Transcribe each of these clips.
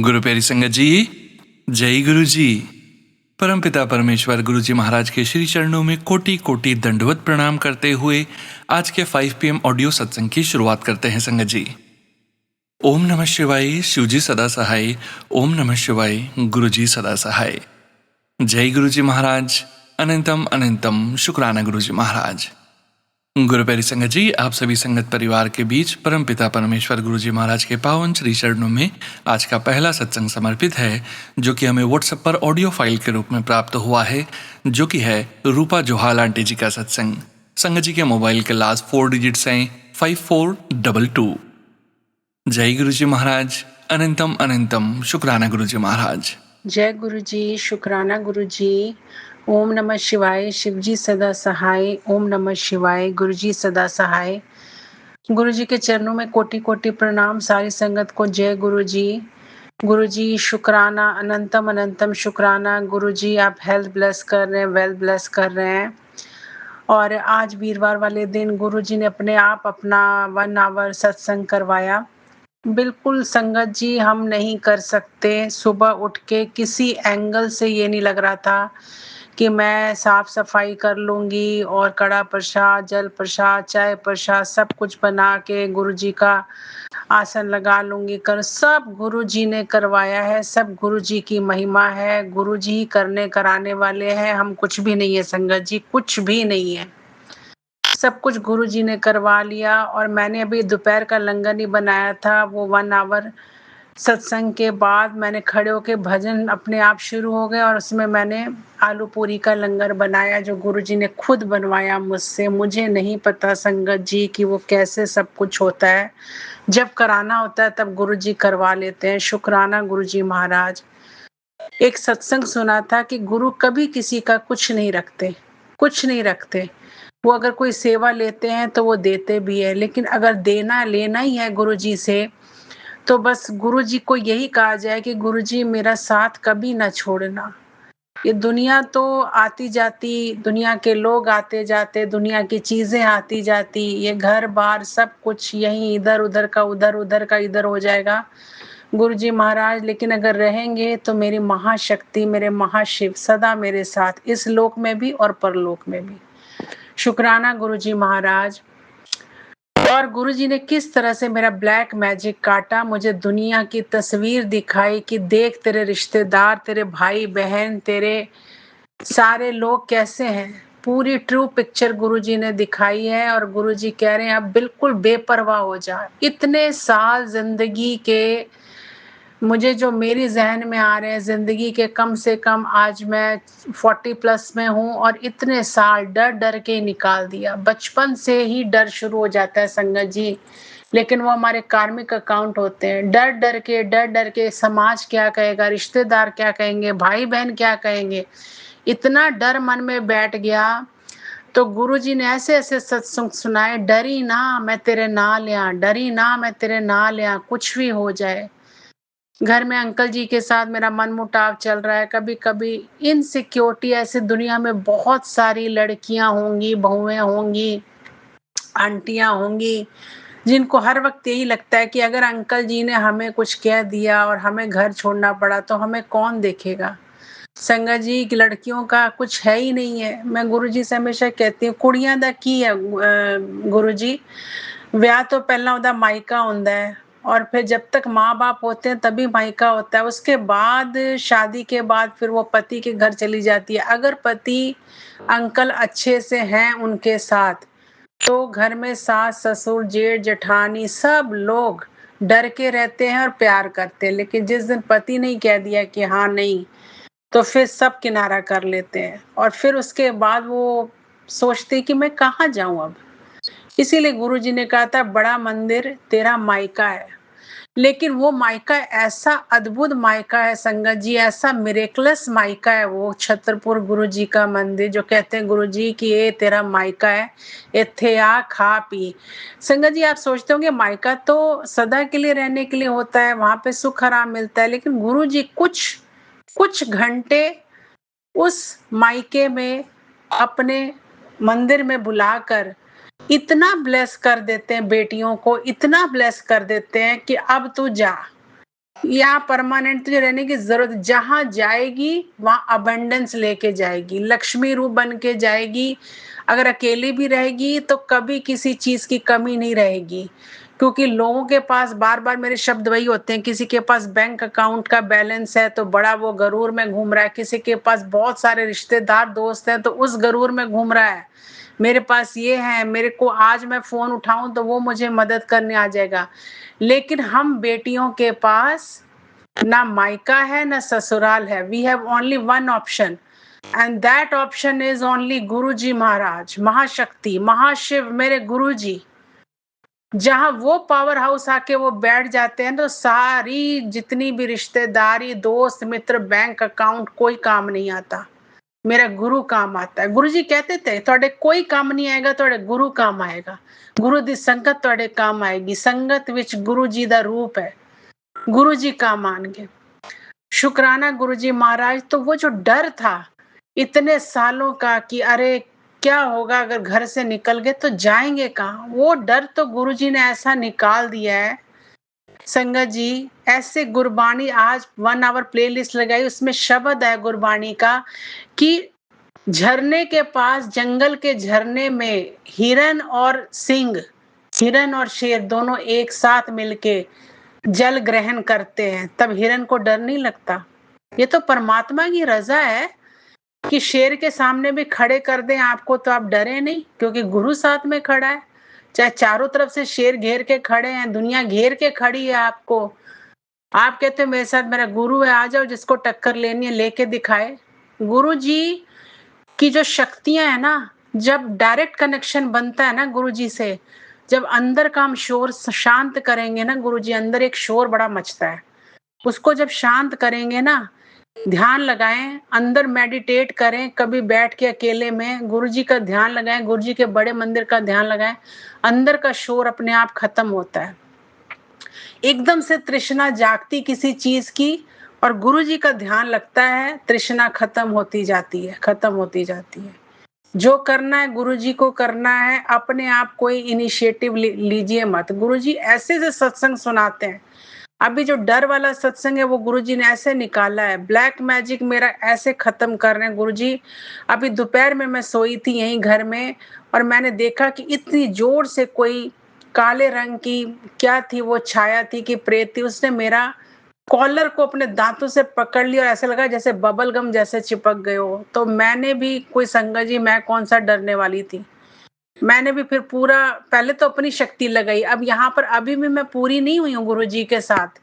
गुरु प्यारी संगत जी, जय गुरु जी। परमपिता परमेश्वर गुरु जी महाराज के श्री चरणों में कोटि कोटि दंडवत प्रणाम करते हुए आज के 5 PM ऑडियो सत्संग की शुरुआत करते हैं संगत जी। ओम नमः शिवाय, शिव जी सदा सहाय। ओम नमः शिवाय, गुरु जी सदा सहाय। जय गुरु जी महाराज। अनंतम अनंतम शुक्राना गुरु जी महाराज। गुरु प्यारी संगत जी, आप सभी संगत परिवार के बीच परमपिता परमेश्वर गुरु जी महाराज के पावन श्री चरणों में आज का पहला सत्संग समर्पित है, जो कि हमें व्हाट्सएप पर ऑडियो फाइल के रूप में प्राप्त हुआ है, जो कि है रूपा जोहाल आंटी जी का सत्संग। संगत जी के मोबाइल के लास्ट 4 डिजिट्स हैं 5422। जय गुरु जी महाराज। अनंतम अनंतम शुक्राना गुरु जी महाराज। जय गुरु जी, शुक्राना गुरु जी। ओम नमः शिवाय, शिव जी सदा सहाय। ओम नमः शिवाय, गुरु जी सदा सहाय। गुरु जी के चरणों में कोटि कोटि प्रणाम। सारी संगत को जय गुरु जी। गुरु जी शुक्राना, अनंतम अनंतम शुक्राना। गुरु जी आप हेल्थ ब्लेस कर रहे हैं, वेल्थ ब्लेस कर रहे हैं। और आज वीरवार वाले दिन गुरु जी ने अपने आप अपना 1 आवर सत्संग करवाया। बिल्कुल संगत जी, हम नहीं कर सकते। सुबह उठ के किसी एंगल से ये नहीं लग रहा था कि मैं साफ सफाई कर लूँगी और कड़ा प्रसाद, जल प्रसाद, चाय प्रसाद सब कुछ बना के गुरु जी का आसन लगा लूँगी। सब गुरु जी ने करवाया है, सब गुरु जी की महिमा है। गुरु जी ही करने कराने वाले हैं, हम कुछ भी नहीं है संगत जी, कुछ भी नहीं है। सब कुछ गुरु जी ने करवा लिया। और मैंने अभी दोपहर का लंगर नहीं बनाया था। वो 1 आवर सत्संग के बाद मैंने खड़े होके भजन अपने आप शुरू हो गए और उसमें मैंने आलू पूरी का लंगर बनाया, जो गुरु जी ने खुद बनवाया मुझसे। मुझे नहीं पता संगत जी कि वो कैसे सब कुछ होता है। जब कराना होता है तब गुरु जी करवा लेते हैं। शुक्राना गुरु जी महाराज। एक सत्संग सुना था कि गुरु कभी किसी का कुछ नहीं रखते, कुछ नहीं रखते। वो अगर कोई सेवा लेते हैं तो वो देते भी है, लेकिन अगर देना लेना ही है गुरु जी से तो बस गुरु जी को यही कहा जाए कि गुरु जी मेरा साथ कभी ना छोड़ना। ये दुनिया तो आती जाती, दुनिया के लोग आते जाते, दुनिया की चीजें आती जाती, ये घर बार सब कुछ यहीं इधर उधर का उधर, उधर का इधर हो जाएगा गुरु जी महाराज। लेकिन अगर रहेंगे तो मेरी महाशक्ति, मेरे महाशिव सदा मेरे साथ, इस लोक में भी और परलोक में भी। शुक्राना गुरु जी महाराज। और गुरु जी ने किस तरह से मेरा ब्लैक मैजिक काटा, मुझे दुनिया की तस्वीर दिखाई कि देख तेरे रिश्तेदार, तेरे भाई बहन, तेरे सारे लोग कैसे हैं। पूरी ट्रू पिक्चर गुरु जी ने दिखाई है। और गुरु जी कह रहे हैं अब बिल्कुल बेपरवाह हो जा। इतने साल जिंदगी के मुझे जो मेरी जहन में आ रहे हैं, जिंदगी के कम से कम आज मैं 40 प्लस में हूँ और इतने साल डर डर के निकाल दिया। बचपन से ही डर शुरू हो जाता है संगत जी, लेकिन वो हमारे कार्मिक अकाउंट होते हैं। डर डर के समाज क्या कहेगा, रिश्तेदार क्या कहेंगे, भाई बहन क्या कहेंगे, इतना डर मन में बैठ गया। तो गुरु जी ने ऐसे ऐसे सत्संग सुनाए, डरी ना मैं तेरे नाल आ, डरी ना मैं तेरे नाल आ, कुछ भी हो जाए। घर में अंकल जी के साथ मेरा मनमुटाव चल रहा है। कभी कभी इनसिक्योरिटी, ऐसे दुनिया में बहुत सारी लड़कियां होंगी, बहुएं होंगी, आंटियां होंगी, जिनको हर वक्त यही लगता है कि अगर अंकल जी ने हमें कुछ कह दिया और हमें घर छोड़ना पड़ा तो हमें कौन देखेगा। संगत जी की लड़कियों का कुछ है ही नहीं है। मैं गुरु जी से हमेशा कहती हूँ कुड़ियां दा की है गुरु जी, ਵਿਆਹ तो पहला ਉਹਦਾ मायका ਹੁੰਦਾ है और फिर जब तक माँ बाप होते हैं तभी मायका होता है। उसके बाद शादी के बाद फिर वो पति के घर चली जाती है। अगर पति अंकल अच्छे से हैं उनके साथ तो घर में सास ससुर जेठ जेठानी सब लोग डर के रहते हैं और प्यार करते हैं। लेकिन जिस दिन पति ने कह दिया कि हाँ नहीं, तो फिर सब किनारा कर लेते हैं और फिर उसके बाद वो सोचते कि मैं कहाँ जाऊं अब। इसीलिए गुरुजी ने कहा था बड़ा मंदिर तेरा मायका है। लेकिन वो मायका ऐसा अद्भुत मायका है संगत जी, ऐसा मिरेकलस मायका है वो छतरपुर गुरुजी का मंदिर, जो कहते हैं गुरुजी कि ये तेरा मायका है, इत्थे आ खा पी। संगत जी आप सोचते होंगे मायका तो सदा के लिए रहने के लिए होता है, वहां पे सुख आराम मिलता है, लेकिन गुरुजी कुछ कुछ घंटे उस मायके में अपने मंदिर में बुलाकर इतना ब्लेस कर देते हैं बेटियों को, इतना ब्लेस कर देते हैं कि अब तू जा, यहाँ परमानेंट तुझे रहने की ज़रूरत, जहाँ जाएगी वहाँ अबंडेंस लेके जाएगी, लक्ष्मी रूप बन के जाएगी। अगर अकेली भी रहेगी तो कभी किसी चीज़ की कमी नहीं रहेगी। क्योंकि लोगों के पास बार-बार मेरे शब्द वही होते हैं, किसी के पास बैंक अकाउंट का बैलेंस है तो बड़ा वो गरूर में घूम रहा है, किसी के पास बहुत सारे रिश्तेदार, दोस्त हैं तो उस गरूर में घूम रहा है। मेरे पास ये है, मेरे को आज मैं फ़ोन उठाऊँ तो वो मुझे मदद करने आ जाएगा। लेकिन हम बेटियों के पास ना मायका है ना ससुराल है, we have only one option and that option is only Guru ji महाराज, महाशक्ति, महाशिव, मेरे गुरु जी। जहां वो पावर हाउस आके वो बैठ जाते हैं तो सारी जितनी भी रिश्तेदारी, दोस्त मित्र, बैंक अकाउंट कोई काम नहीं आता। मेरा गुरु काम आता है। गुरु जी कहते थे थोड़े कोई काम नहीं आएगा, थोड़े गुरु काम आएगा। गुरु दी संगत थोड़े काम आएगी, संगत विच गुरु जी दा रूप है। गुरु जी काम आएंगे। शुक्राना गुरुजी महाराज। तो वो जो डर था इतने सालों का कि अरे क्या होगा अगर घर से निकल गए तो जाएंगे कहाँ, वो डर तो गुरुजी ने ऐसा निकाल दिया है। संगत जी ऐसे गुरबानी आज 1 आवर प्लेलिस्ट लगाई, उसमें शब्द है गुरबानी का कि झरने के पास, जंगल के झरने में हिरन और सिंह, हिरन और शेर दोनों एक साथ मिलके जल ग्रहण करते हैं, तब हिरन को डर नहीं लगता। ये तो परमात्मा की रजा है कि शेर के सामने भी खड़े कर दें आपको तो आप डरे नहीं, क्योंकि गुरु साथ में खड़ा है। चाहे चारों तरफ से शेर घेर के खड़े हैं, दुनिया घेर के खड़ी है आपको, आप कहते हो मेरे साथ मेरा गुरु है, आ जाओ, जिसको टक्कर लेनी है लेके दिखाए। गुरु जी की जो शक्तियां है ना, जब डायरेक्ट कनेक्शन बनता है ना गुरु जी से, जब अंदर का हम शोर शांत करेंगे ना, गुरु जी अंदर एक शोर बड़ा मचता है, उसको जब शांत करेंगे ना, ध्यान लगाएं, अंदर मेडिटेट करें, कभी बैठ के अकेले में गुरुजी का ध्यान लगाएं, गुरुजी के बड़े मंदिर का ध्यान लगाएं, अंदर का शोर अपने आप खत्म होता है। एकदम से तृष्णा जागती किसी चीज की और गुरुजी का ध्यान लगता है, तृष्णा खत्म होती जाती है, खत्म होती जाती है। जो करना है गुरुजी को करना है, अपने आप कोई इनिशिएटिव लीजिए मत। गुरुजी ऐसे से सत्संग सुनाते हैं, अभी जो डर वाला सत्संग है वो गुरुजी ने ऐसे निकाला है, ब्लैक मैजिक मेरा ऐसे खत्म कर रहे हैं गुरुजी। अभी दोपहर में मैं सोई थी यहीं घर में और मैंने देखा कि इतनी जोर से कोई काले रंग की क्या थी वो छाया थी कि प्रेत थी, उसने मेरा कॉलर को अपने दांतों से पकड़ लिया और ऐसा लगा जैसे बबल गम जैसे चिपक गए हो। तो मैंने भी कोई संगत जी, मैं कौन सा डरने वाली थी, मैंने भी फिर पूरा पहले तो अपनी शक्ति लगाई। अब यहाँ पर अभी भी मैं पूरी नहीं हुई हूँ गुरु जी के साथ,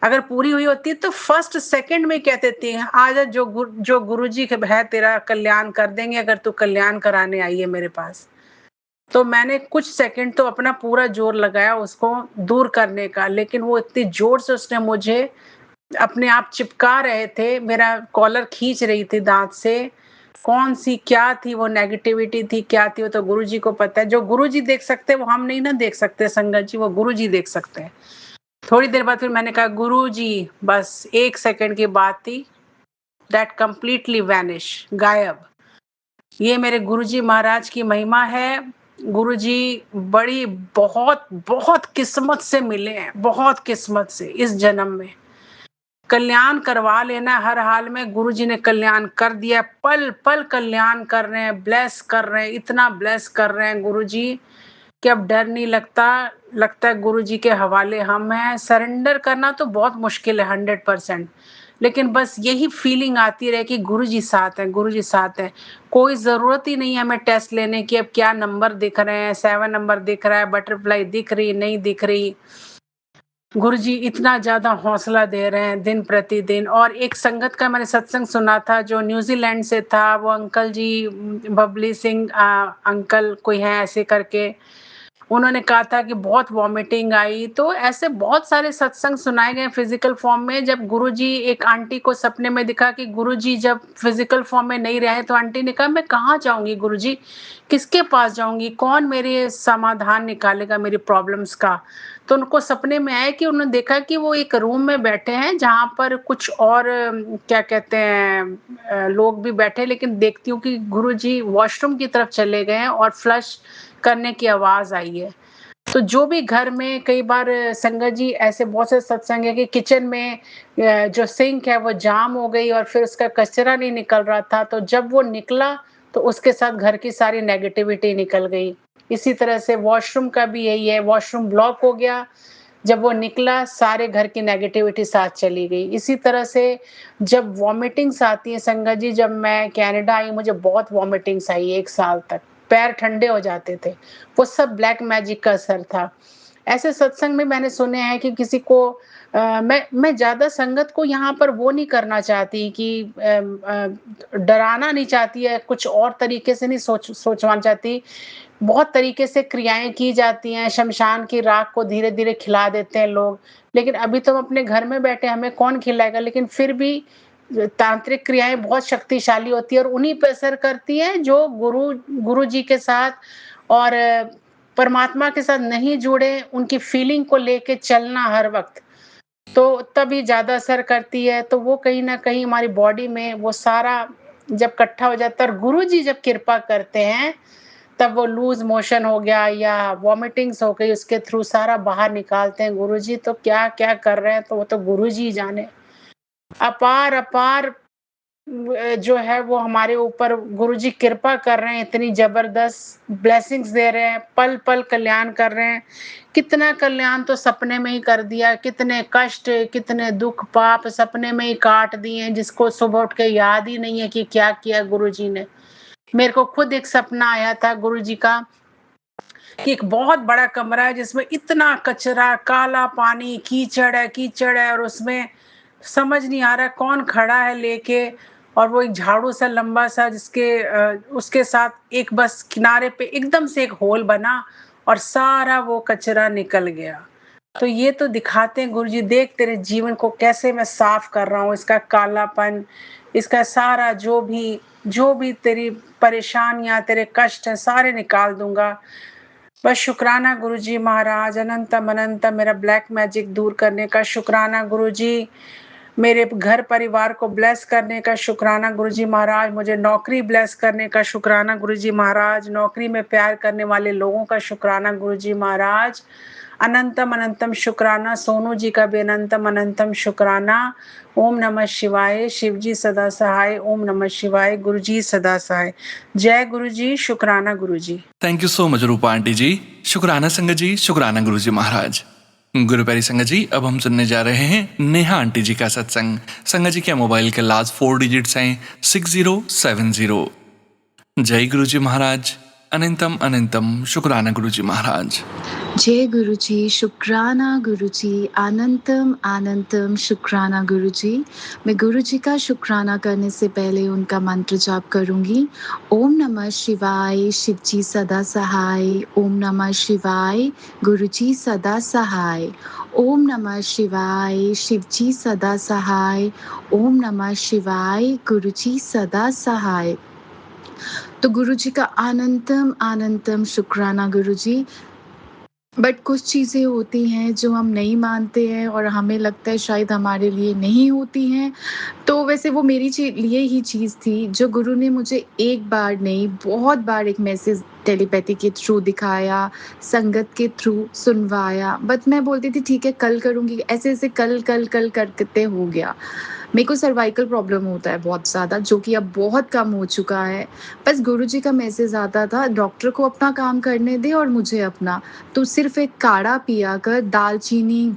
अगर पूरी हुई होती तो फर्स्ट सेकंड में कहते थे आज जो गुरु जी है तेरा कल्याण कर देंगे, अगर तू कल्याण कराने आई है मेरे पास। तो मैंने कुछ सेकंड तो अपना पूरा जोर लगाया उसको दूर करने का, लेकिन वो इतनी जोर से उसने मुझे अपने आप चिपका रहे थे, मेरा कॉलर खींच रही थी दांत से। कौन सी क्या थी वो नेगेटिविटी थी, क्या थी वो तो गुरुजी को पता है। जो गुरुजी देख सकते हैं वो हम नहीं ना देख सकते संगत जी, वो गुरुजी देख सकते हैं। थोड़ी देर बाद फिर मैंने कहा गुरुजी, बस 1 सेकंड की बात थी, दैट कंप्लीटली वैनिश, गायब। ये मेरे गुरुजी महाराज की महिमा है। गुरुजी बड़ी बहुत बहुत किस्मत से मिले हैं, बहुत किस्मत से इस जन्म में। कल्याण करवा लेना हर हाल में, गुरुजी ने कल्याण कर दिया, पल पल कल्याण कर रहे हैं, ब्लेस कर रहे हैं, इतना ब्लेस कर रहे हैं गुरुजी कि अब डर नहीं लगता। लगता है गुरुजी के हवाले हम हैं। सरेंडर करना तो बहुत मुश्किल है 100%, लेकिन बस यही फीलिंग आती रहे कि गुरुजी साथ हैं, गुरुजी साथ हैं। कोई ज़रूरत ही नहीं है हमें टेस्ट लेने की, अब क्या नंबर दिख रहे हैं, 7 नंबर दिख रहा है, बटरफ्लाई दिख रही नहीं दिख रही। गुरुजी इतना ज़्यादा हौसला दे रहे हैं दिन प्रतिदिन। और एक संगत का मैंने सत्संग सुना था जो न्यूज़ीलैंड से था, वो अंकल जी बबली सिंह अंकल कोई हैं ऐसे करके, उन्होंने कहा था कि बहुत वॉमिटिंग आई। तो ऐसे बहुत सारे सत्संग सुनाए गए फिजिकल फॉर्म में। जब गुरुजी, एक आंटी को सपने में दिखा कि गुरुजी जब फिजिकल फॉर्म में नहीं रहे तो आंटी ने कहा मैं कहाँ जाऊंगी गुरुजी, किसके पास जाऊंगी, कौन मेरे समाधान निकालेगा मेरी प्रॉब्लम्स का। तो उनको सपने में आया कि उन्होंने देखा कि वो एक रूम में बैठे हैं जहाँ पर कुछ और क्या कहते हैं लोग भी बैठे, लेकिन देखती हूँ कि गुरुजी वॉशरूम की तरफ चले गए हैं और फ्लश करने की आवाज आई है। तो जो भी घर में कई बार संगत जी ऐसे बहुत से सत्संग है कि किचन में जो सिंक है वो जाम हो गई और फिर उसका कचरा नहीं निकल रहा था, तो जब वो निकला तो उसके साथ घर की सारी नेगेटिविटी निकल गई। इसी तरह से वॉशरूम का भी यही है, वॉशरूम ब्लॉक हो गया, जब वो निकला सारे घर की नेगेटिविटी साथ चली गई। इसी तरह से जब वॉमिटिंग्स आती हैं संगत जी, जब मैं कनाडा आई मुझे बहुत वॉमिटिंग्स आई 1 साल तक, पैर ठंडे हो जाते थे। वो सब ब्लैक मैजिक का असर था। ऐसे सत्संग में मैंने सुने हैं कि किसी को मैं ज़्यादा संगत को यहाँ पर वो नहीं करना चाहती कि डराना नहीं चाहती है, कुछ और तरीके से नहीं सोचवाना चाहती। बहुत तरीके से क्रियाएँ की जाती हैं, शमशान की राख को धीरे-धीरे खिला देते हैं लोग। लेकिन अभी तो हम अपने घर में बैठे हैं, हमें कौन खिलाएगा? लेकिन फिर भी तांत्रिक क्रियाएँ बहुत शक्तिशाली होती हैं और उन्हीं पे असर करती हैं जो गुरु जी के साथ और परमात्मा के साथ नहीं जुड़े, उनकी फीलिंग को लेके चलना हर वक़्त, तो तभी ज़्यादा असर करती है। तो वो कहीं न कहीं हमारी बॉडी में वो सारा जब इकट्ठा हो जाता है और गुरु जी जब कृपा करते हैं, तब वो लूज़ मोशन हो गया या वॉमिटिंग्स हो गई, उसके थ्रू सारा बाहर निकालते हैं गुरुजी, तो क्या-क्या कर रहे हैं, तो वो तो गुरुजी ही जाने। अपार-अपार जो है वो हमारे ऊपर गुरुजी कृपा कर रहे हैं, इतनी ज़बरदस्त ब्लेसिंग्स दे रहे हैं, पल-पल कल्याण कर रहे हैं। कितना कल्याण तो सपने में ही कर दिया, कितने कष्ट, कितने दुःख, पाप सपने में ही काट दिए हैं, जिसको सुबह उठ के याद ही नहीं है कि क्या किया गुरुजी ने। मेरे को खुद एक सपना आया था गुरुजी का कि एक बहुत बड़ा कमरा है जिसमें इतना कचरा, काला पानी, कीचड़ है और उसमें समझ नहीं आ रहा कौन खड़ा है लेके और वो एक झाड़ू सा लंबा सा जिसके उसके साथ एक बस किनारे पे एकदम से एक होल बना और सारा वो कचरा निकल गया। तो ये तो दिखाते हैं गुरुजी, देख तेरे जीवन को कैसे मैं साफ कर रहा हूँ, इसका कालापन, इसका सारा जो भी तेरी परेशानियाँ, तेरे कष्ट हैं, सारे निकाल दूँगा। बस शुक्राना गुरुजी महाराज, अनंतम अनंत मेरा ब्लैक मैजिक दूर करने का शुक्राना गुरुजी, मेरे घर परिवार को ब्लेस करने का शुक्राना गुरुजी महाराज, मुझे नौकरी ब्लेस करने का शुक्राना गुरुजी महाराज, नौकरी में प्यार करने वाले लोगों का शुक्राना गुरुजी महाराज, अनंतम अनंतम शुक्राना सोनू जी का भी अनंतम अनंतम शुक्राना। ओम नमः शिवाय, शिव जी सदा सहाय, ओम नमः शिवाय, गुरु जी सदा सहाय। जय गुरु जी, शुक्राना Guru ji. Thank you so much Rupa aunty ji. शुक्राना संगत जी, शुक्राना गुरु जी महाराज। गुरु प्यारी संगत जी, अब हम सुनने जा रहे हैं नेहा आंटी जी का सत्संग। संगत जी के मोबाइल के लास्ट 4 डिजिट्स हैं 6070। जय गुरु जी महाराज, अनंतम अनंतम शुक्राना गुरु जी महाराज। जय गुरु जी, शुक्राना गुरु जी, अनंतम अनंतम शुक्राना गुरु जी। मैं गुरु जी का शुक्राना करने से पहले उनका मंत्र जाप करूंगी। ओम नमः शिवाय, शिव जी सदा सहाय। ओम नमः शिवाय, गुरु जी सदा सहाय। ओम नमः शिवाय, शिव जी सदा सहाय। ओम नमः शिवाय, गुरु जी सदा सहाय। तो गुरु जी का अनंतम अनंतम शुक्राना गुरु जी। बट कुछ चीज़ें होती हैं जो हम नहीं मानते हैं और हमें लगता है शायद हमारे लिए नहीं होती हैं। तो वैसे वो मेरी लिए ही चीज़ थी जो गुरु ने मुझे एक बार नहीं बहुत बार एक मैसेज टेलीपैथी के थ्रू दिखाया, संगत के थ्रू सुनवाया। बट मैं बोलती थी ठीक है कल करूँगी, ऐसे-ऐसे कल करते हो गया। मेरे को सर्वाइकल प्रॉब्लम होता है बहुत ज़्यादा, जो कि अब बहुत कम हो चुका है। बस गुरुजी का मैसेज आता था डॉक्टर को अपना काम करने दे और मुझे अपना। तो सिर्फ़ एक काढ़ा पिया कर दालचीनी,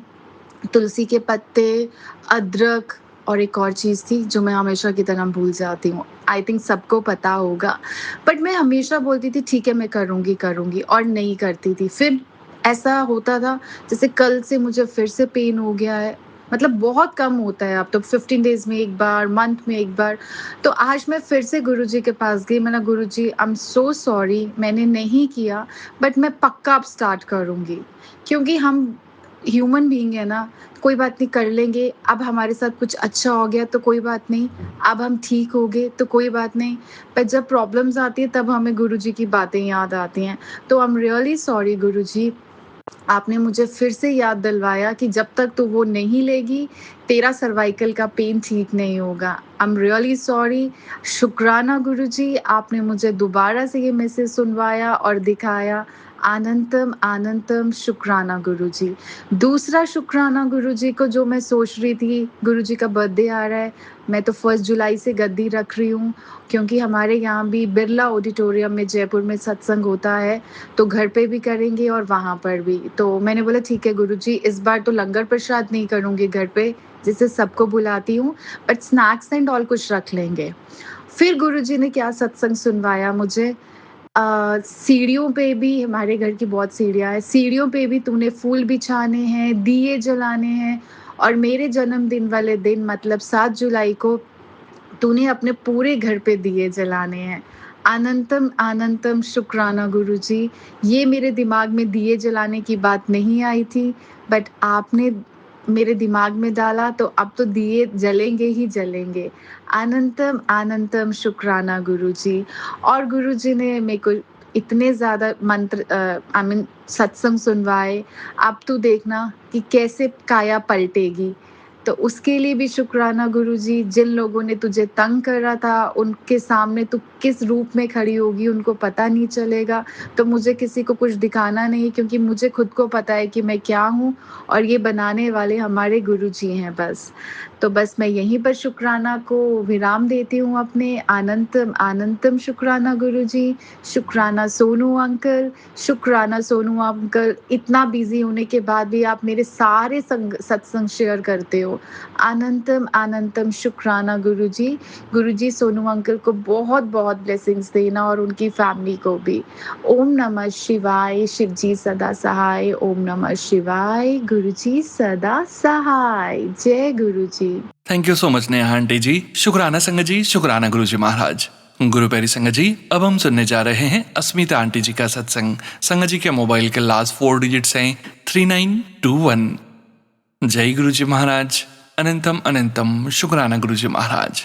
तुलसी के पत्ते, अदरक और एक और चीज़ थी जो मैं हमेशा की तरह भूल जाती हूँ। आई थिंक सबको पता होगा। बट मैं हमेशा बोलती थी ठीक है मैं करूँगी और नहीं करती थी। फिर ऐसा होता था जैसे कल से मुझे फिर से पेन हो गया है। मतलब बहुत कम होता है अब तो 15 डेज़ में 1 बार, मंथ में 1 बार। तो आज मैं फिर से गुरुजी के पास गई। मैंने गुरुजी आई एम सो सॉरी मैंने नहीं किया बट मैं पक्का अब स्टार्ट करूँगी। क्योंकि हम ह्यूमन बीइंग है ना, कोई बात नहीं कर लेंगे। अब हमारे साथ कुछ अच्छा हो गया तो कोई बात नहीं, अब हम ठीक हो गए तो कोई बात नहीं। पर जब प्रॉब्लम्स आती है तब हमें गुरुजी की बातें याद आती हैं। तो आई एम रियली सॉरी गुरुजी, आपने मुझे फिर से याद दिलवाया कि जब तक तू वो नहीं लेगी, तेरा सर्वाइकल का पेन ठीक नहीं होगा। I am really sorry. शुक्राना गुरुजी, आपने मुझे दोबारा से ये मैसेज सुनवाया और दिखाया। अनंतम अनंतम शुक्राना गुरुजी। दूसरा शुक्राना गुरुजी को जो मैं सोच रही थी, गुरुजी का बर्थडे आ रहा है, मैं तो 1 जुलाई से गद्दी रख रही हूँ, क्योंकि हमारे यहाँ भी बिरला ऑडिटोरियम में जयपुर में सत्संग होता है, तो घर पे भी करेंगे और वहाँ पर भी। तो मैंने बोला ठीक है गुरुजी, इस बार तो लंगर प्रसाद नहीं करूँगी घर पे, जिससे सबको बुलाती हूँ, बट स्नैक्स एंड ऑल कुछ रख लेंगे। फिर गुरुजी ने क्या सत्संग सुनवाया मुझे, सीढ़ियों पे भी, हमारे घर की बहुत सीढ़ियाँ हैं, सीढ़ियों पे भी तूने फूल बिछाने हैं, दिए जलाने हैं, और मेरे जन्मदिन वाले दिन मतलब 7 जुलाई को तूने अपने पूरे घर पे दिए जलाने हैं। अनंतम अनंतम शुक्राना गुरुजी। ये मेरे दिमाग में दिए जलाने की बात नहीं आई थी, बट आपने मेरे दिमाग में डाला, तो अब तो दिए जलेंगे ही जलेंगे। अनंतम अनंतम शुक्राना गुरुजी। और गुरुजी ने मेरे को इतने ज़्यादा मंत्र आई मीन सत्संग सुनवाए, अब तू देखना कि कैसे काया पलटेगी। तो उसके लिए भी शुक्राना गुरुजी। जिन लोगों ने तुझे तंग करा था, उनके सामने तू किस रूप में खड़ी होगी उनको पता नहीं चलेगा। तो मुझे किसी को कुछ दिखाना नहीं, क्योंकि मुझे खुद को पता है कि मैं क्या हूँ, और ये बनाने वाले हमारे गुरुजी हैं बस। तो बस मैं यहीं पर शुक्राना को विराम देती हूँ अपने। अनंतम अनंतम शुक्राना गुरुजी। शुक्राना सोनू अंकल। शुक्राना सोनू अंकल, इतना बिजी होने के बाद भी आप मेरे सारे सत्संग शेयर करते हो। अनंतम अनंतम शुक्राना गुरुजी। गुरुजी सोनू अंकल को बहुत बहुत ब्लेसिंग्स देना, और उनकी फैमिली को भी। ओम नमः शिवाय। शिवजी सदा सहाय। ओम नमः शिवाय। गुरुजी सदा सहाय। जय Guruji. Thank you so much Neha aunty ji. शुक्राना संगत जी, शुक्राना गुरु जी महाराज। गुरु प्यारी संगत जी, अब हम सुनने जा रहे हैं अस्मिता आंटी जी का सत्संग। संगत जी के मोबाइल के लास्ट 4 डिजिट्स हैं 3921। जय गुरु जी महाराज। अनंतम अनंतम शुक्राना गुरु जी महाराज।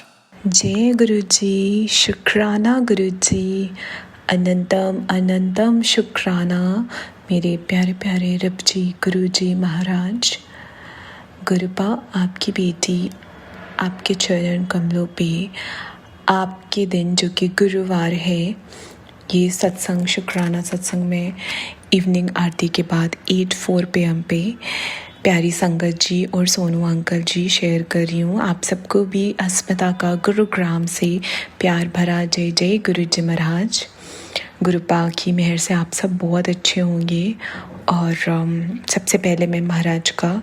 जय गुरुजी, शुक्राना गुरुजी, अनंतम अनंतम शुक्राना मेरे प्यारे प्यारे रब जी गुरुजी महाराज। गुरुपा, आपकी बेटी आपके चरण कमलों पे आपके दिन जो कि गुरुवार है, ये सत्संग शुक्राना सत्संग में इवनिंग आरती के बाद 8:04 PM पे प्यारी संगत जी और सोनू अंकल जी शेयर कर रही हूँ। आप सबको भी अस्मिता का गुरुग्राम से प्यार भरा जय जय गुरु जी महाराज। गुरुपा की मेहर से आप सब बहुत अच्छे होंगे। और सबसे पहले मैं महाराज का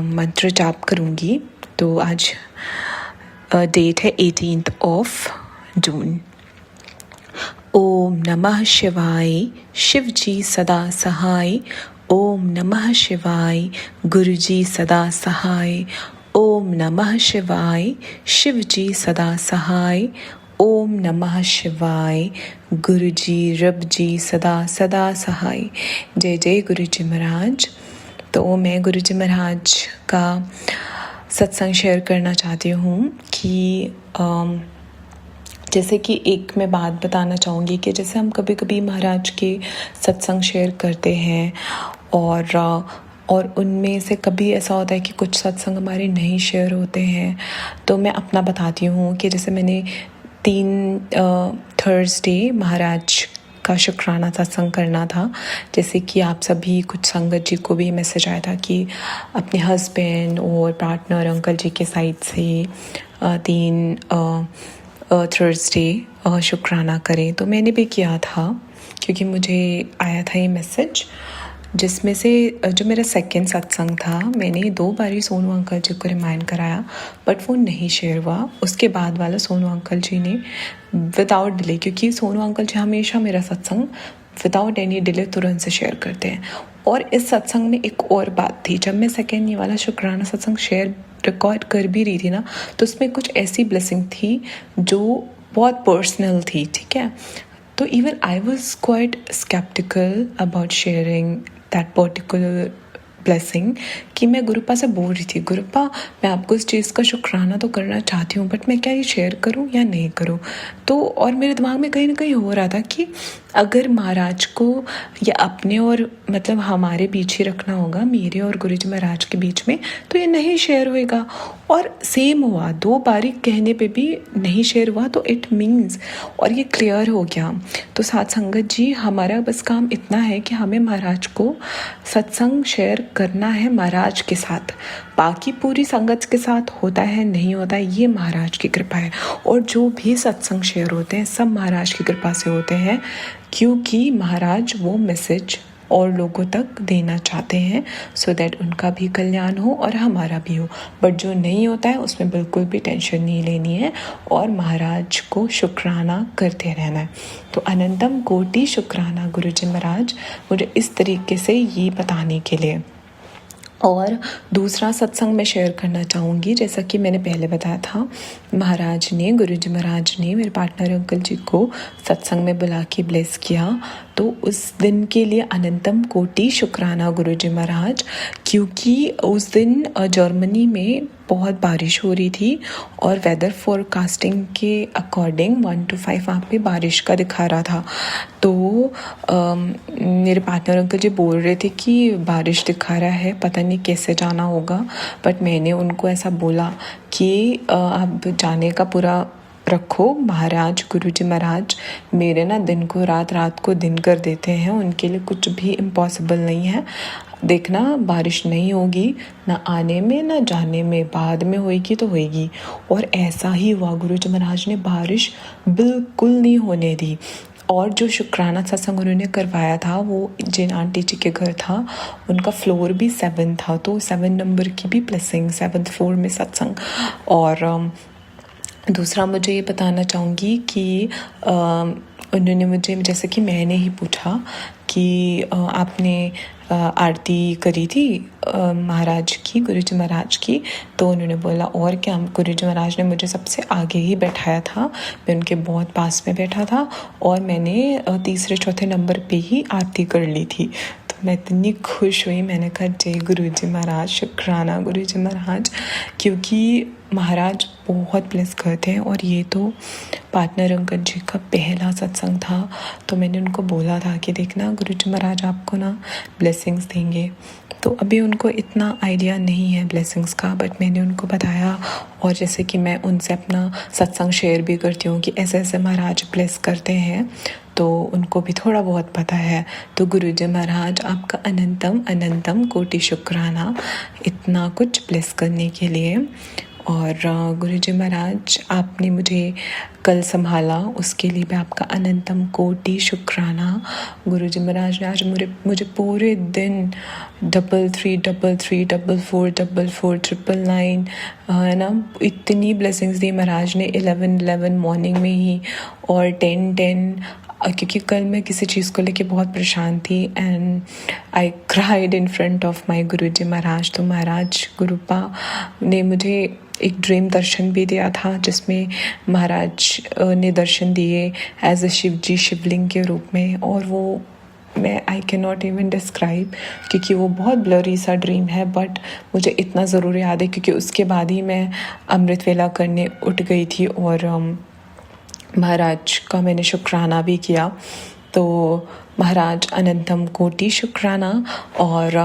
मंत्र जाप करूँगी। तो आज डेट है 18 जून। ओम नमः शिवाय। शिव जी सदा सहाय। ओम नमः शिवाय। गुरुजी सदा सहाय। ओम नमः शिवाय। शिव जी सदा सहाय। ओम नमः शिवाय। गुरुजी रब जी सदा सदा सहाय। जय जय गुरुजी महाराज। तो मैं गुरुजी महाराज का सत्संग शेयर करना चाहती हूँ कि जैसे कि एक मैं बात बताना चाहूँगी कि जैसे हम कभी कभी महाराज के सत्संग शेयर करते हैं, और उनमें से कभी ऐसा होता है कि कुछ सत्संग हमारे नहीं शेयर होते हैं। तो मैं अपना बताती हूँ कि जैसे मैंने 3 थर्सडे महाराज का शुक्राना सत्संग करना था। जैसे कि आप सभी कुछ संगत जी को भी मैसेज आया था कि अपने हस्बैंड और पार्टनर अंकल जी के साइड से 3 थर्सडे शुक्राना करें। तो मैंने भी किया था, क्योंकि मुझे आया था ये मैसेज, जिसमें से जो मेरा सेकंड सत्संग था, मैंने 2 बारी सोनू अंकल जी को रिमाइंड कराया, बट वो नहीं शेयर हुआ। उसके बाद वाला सोनू अंकल जी ने विदाउट डिले, क्योंकि सोनू अंकल जी हमेशा मेरा सत्संग विदाउट एनी डिले तुरंत से शेयर करते हैं। और इस सत्संग में एक और बात थी, जब मैं सेकेंड ये वाला शुक्राना सत्संग शेयर रिकॉर्ड कर भी रही थी ना, तो उसमें कुछ ऐसी ब्लेसिंग थी जो बहुत पर्सनल थी, ठीक है। तो even I was quite sceptical about sharing that particular blessing, कि कि मैं गुरुपा से बोल रही थी, गुरुपा मैं आपको इस चीज़ का शुक्राना तो करना चाहती हूँ, बट मैं क्या ये शेयर करूँ या नहीं करूँ। तो और मेरे दिमाग में कहीं ना कहीं हो रहा था कि अगर महाराज को या अपने और मतलब हमारे बीच ही रखना होगा, मेरे और गुरुजी महाराज के बीच में, तो ये नहीं शेयर होएगा। और सेम हुआ, 2 बारी कहने पे भी नहीं शेयर हुआ, तो इट मीन्स, और ये क्लियर हो गया। तो साथ संगत जी, हमारा बस काम इतना है कि हमें महाराज को सत्संग शेयर करना है महाराज के साथ, बाकी पूरी संगत के साथ होता है नहीं होता है ये महाराज की कृपा है। और जो भी सत्संग शेयर होते हैं सब महाराज की कृपा से होते हैं, क्योंकि महाराज वो मैसेज और लोगों तक देना चाहते हैं, सो दैट उनका भी कल्याण हो और हमारा भी हो। बट जो नहीं होता है उसमें बिल्कुल भी टेंशन नहीं लेनी है और महाराज को शुक्राना करते रहना है। तो अनंतम कोटि शुक्राना गुरुजी महाराज, मुझे इस तरीके से ये बताने के लिए। और दूसरा सत्संग मैं शेयर करना चाहूँगी, जैसा कि मैंने पहले बताया था, महाराज ने, गुरुजी महाराज ने मेरे पार्टनर अंकल जी को सत्संग में बुला के ब्लेस किया। तो उस दिन के लिए अनंतम कोटि शुक्राना गुरुजी महाराज, क्योंकि उस दिन जर्मनी में बहुत बारिश हो रही थी और वेदर फोरकास्टिंग के अकॉर्डिंग 1 to 5 वहाँ पे बारिश का दिखा रहा था। तो मेरे पार्टनर अंकल जी बोल रहे थे कि बारिश दिखा रहा है, पता नहीं कैसे जाना होगा। बट मैंने उनको ऐसा बोला कि आप जाने का पूरा रखो, महाराज गुरुजी महाराज मेरे ना दिन को रात, रात को दिन कर देते हैं, उनके लिए कुछ भी इम्पॉसिबल नहीं है। देखना बारिश नहीं होगी, ना आने में ना जाने में, बाद में होएगी तो होएगी। और ऐसा ही हुआ, गुरुजी महाराज ने बारिश बिल्कुल नहीं होने दी। और जो शुक्राना सत्संग उन्होंने करवाया था वो जिन आंटी जी के घर था, उनका फ्लोर भी 7 था, तो 7 नंबर की भी ब्लेसिंग, 7th फ्लोर में सत्संग। और दूसरा मुझे ये बताना चाहूँगी कि उन्होंने मुझे, जैसे कि मैंने ही पूछा कि आपने आरती करी थी महाराज की, गुरुजी महाराज की, तो उन्होंने बोला और क्या, गुरुजी महाराज ने मुझे सबसे आगे ही बैठाया था, मैं उनके बहुत पास में बैठा था और मैंने 3-4 नंबर पे ही आरती कर ली थी। तो मैं इतनी खुश हुई, मैंने कहा जय गुरुजी महाराज, शुक्राना गुरुजी महाराज, क्योंकि महाराज बहुत ब्लेस करते हैं। और ये तो पार्टनर अंकल जी का पहला सत्संग था, तो मैंने उनको बोला था कि देखना गुरुजी महाराज आपको ना ब्लेसिंग्स देंगे। तो अभी उनको इतना आइडिया नहीं है ब्लेसिंग्स का, बट मैंने उनको बताया। और जैसे कि मैं उनसे अपना सत्संग शेयर भी करती हूँ कि ऐसे ऐसे महाराज ब्लेस करते हैं, तो उनको भी थोड़ा बहुत पता है। तो गुरुजी महाराज आपका अनंतम अनंतम कोटि शुक्राना इतना कुछ ब्लेस करने के लिए। और गुरुजी महाराज आपने मुझे कल संभाला, उसके लिए भी आपका अनंतम कोटि शुक्राना। गुरुजी महाराज ने आज मुझे पूरे दिन 33 33 44 44 999 है ना, इतनी ब्लेसिंग्स दी महाराज ने 11 मॉर्निंग में ही और 10 क्योंकि कल मैं किसी चीज़ को लेके बहुत परेशान थी and I cried in front of my Guruji Maharaj. तो महाराज गुरुपा ने मुझे एक ड्रीम दर्शन भी दिया था, जिसमें महाराज ने दर्शन दिए एज अ शिवजी, शिवलिंग के रूप में। और वो मैं I can not even describe, क्योंकि वो बहुत ब्लरी सा ड्रीम है, बट मुझे इतना ज़रूर याद है क्योंकि उसके बाद ही मैं अमृत वेला करने उठ गई थी और महाराज का मैंने शुक्राना भी किया। तो महाराज अनंतम कोटि शुक्राना। और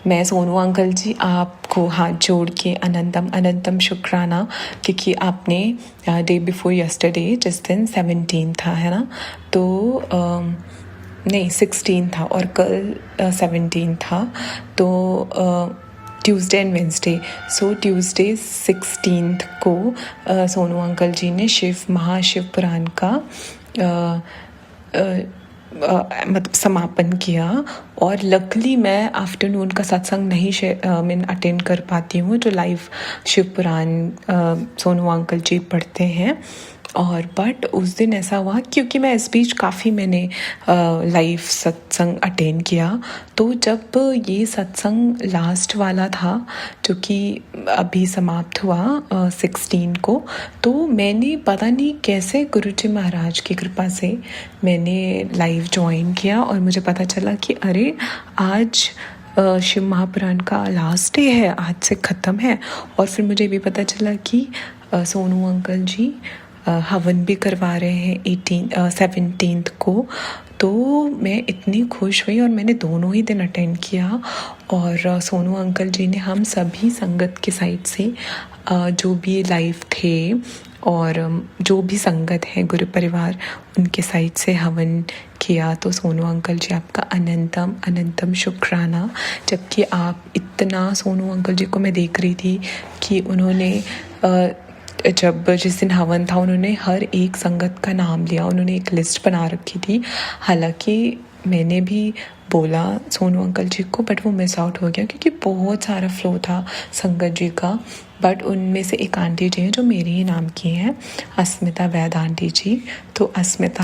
मैं सोनू अंकल जी आपको हाथ जोड़ के अनंतम अनंतम शुक्राना, क्योंकि आपने डे बिफोर यस्टरडे, जिस दिन 17 था है ना, तो नहीं 16 था और कल 17 था, तो Tuesday and Wednesday. So Tuesday 16 को सोनू अंकल जी ने महाशिव पुराण का मतलब समापन किया। और लकली मैं आफ्टरनून का सत्संग नहीं मैं अटेंड कर पाती हूँ, जो लाइव शिव पुराण सोनू अंकल जी पढ़ते हैं। और बट उस दिन ऐसा हुआ, क्योंकि मैं इस बीच काफ़ी मैंने लाइव सत्संग अटेंड किया, तो जब ये सत्संग लास्ट वाला था जो कि अभी समाप्त हुआ 16 को, तो मैंने पता नहीं कैसे गुरुजी महाराज की कृपा से मैंने लाइव ज्वाइन किया और मुझे पता चला कि अरे आज शिव महापुराण का लास्ट डे है, आज से ख़त्म है। और फिर मुझे भी पता चला कि सोनू अंकल जी हवन भी करवा रहे हैं 17th को। तो मैं इतनी खुश हुई और मैंने दोनों ही दिन अटेंड किया। और सोनू अंकल जी ने हम सभी संगत के साइड से जो भी लाइव थे और जो भी संगत है गुरु परिवार, उनके साइड से हवन किया। तो सोनू अंकल जी, आपका अनंतम अनंतम शुक्राना। जबकि आप इतना, सोनू अंकल जी को मैं देख रही थी कि उन्होंने जब जिस दिन हवन था उन्होंने हर एक संगत का नाम लिया, उन्होंने एक लिस्ट बना रखी थी। हालांकि मैंने भी बोला सोनू अंकल जी को, बट वो मिस आउट हो गया क्योंकि बहुत सारा फ्लो था संगत जी का। बट उनमें से एक आंटी जी हैं जो मेरे ही नाम की हैं, अस्मिता वैद आंटी जी। तो अस्मिता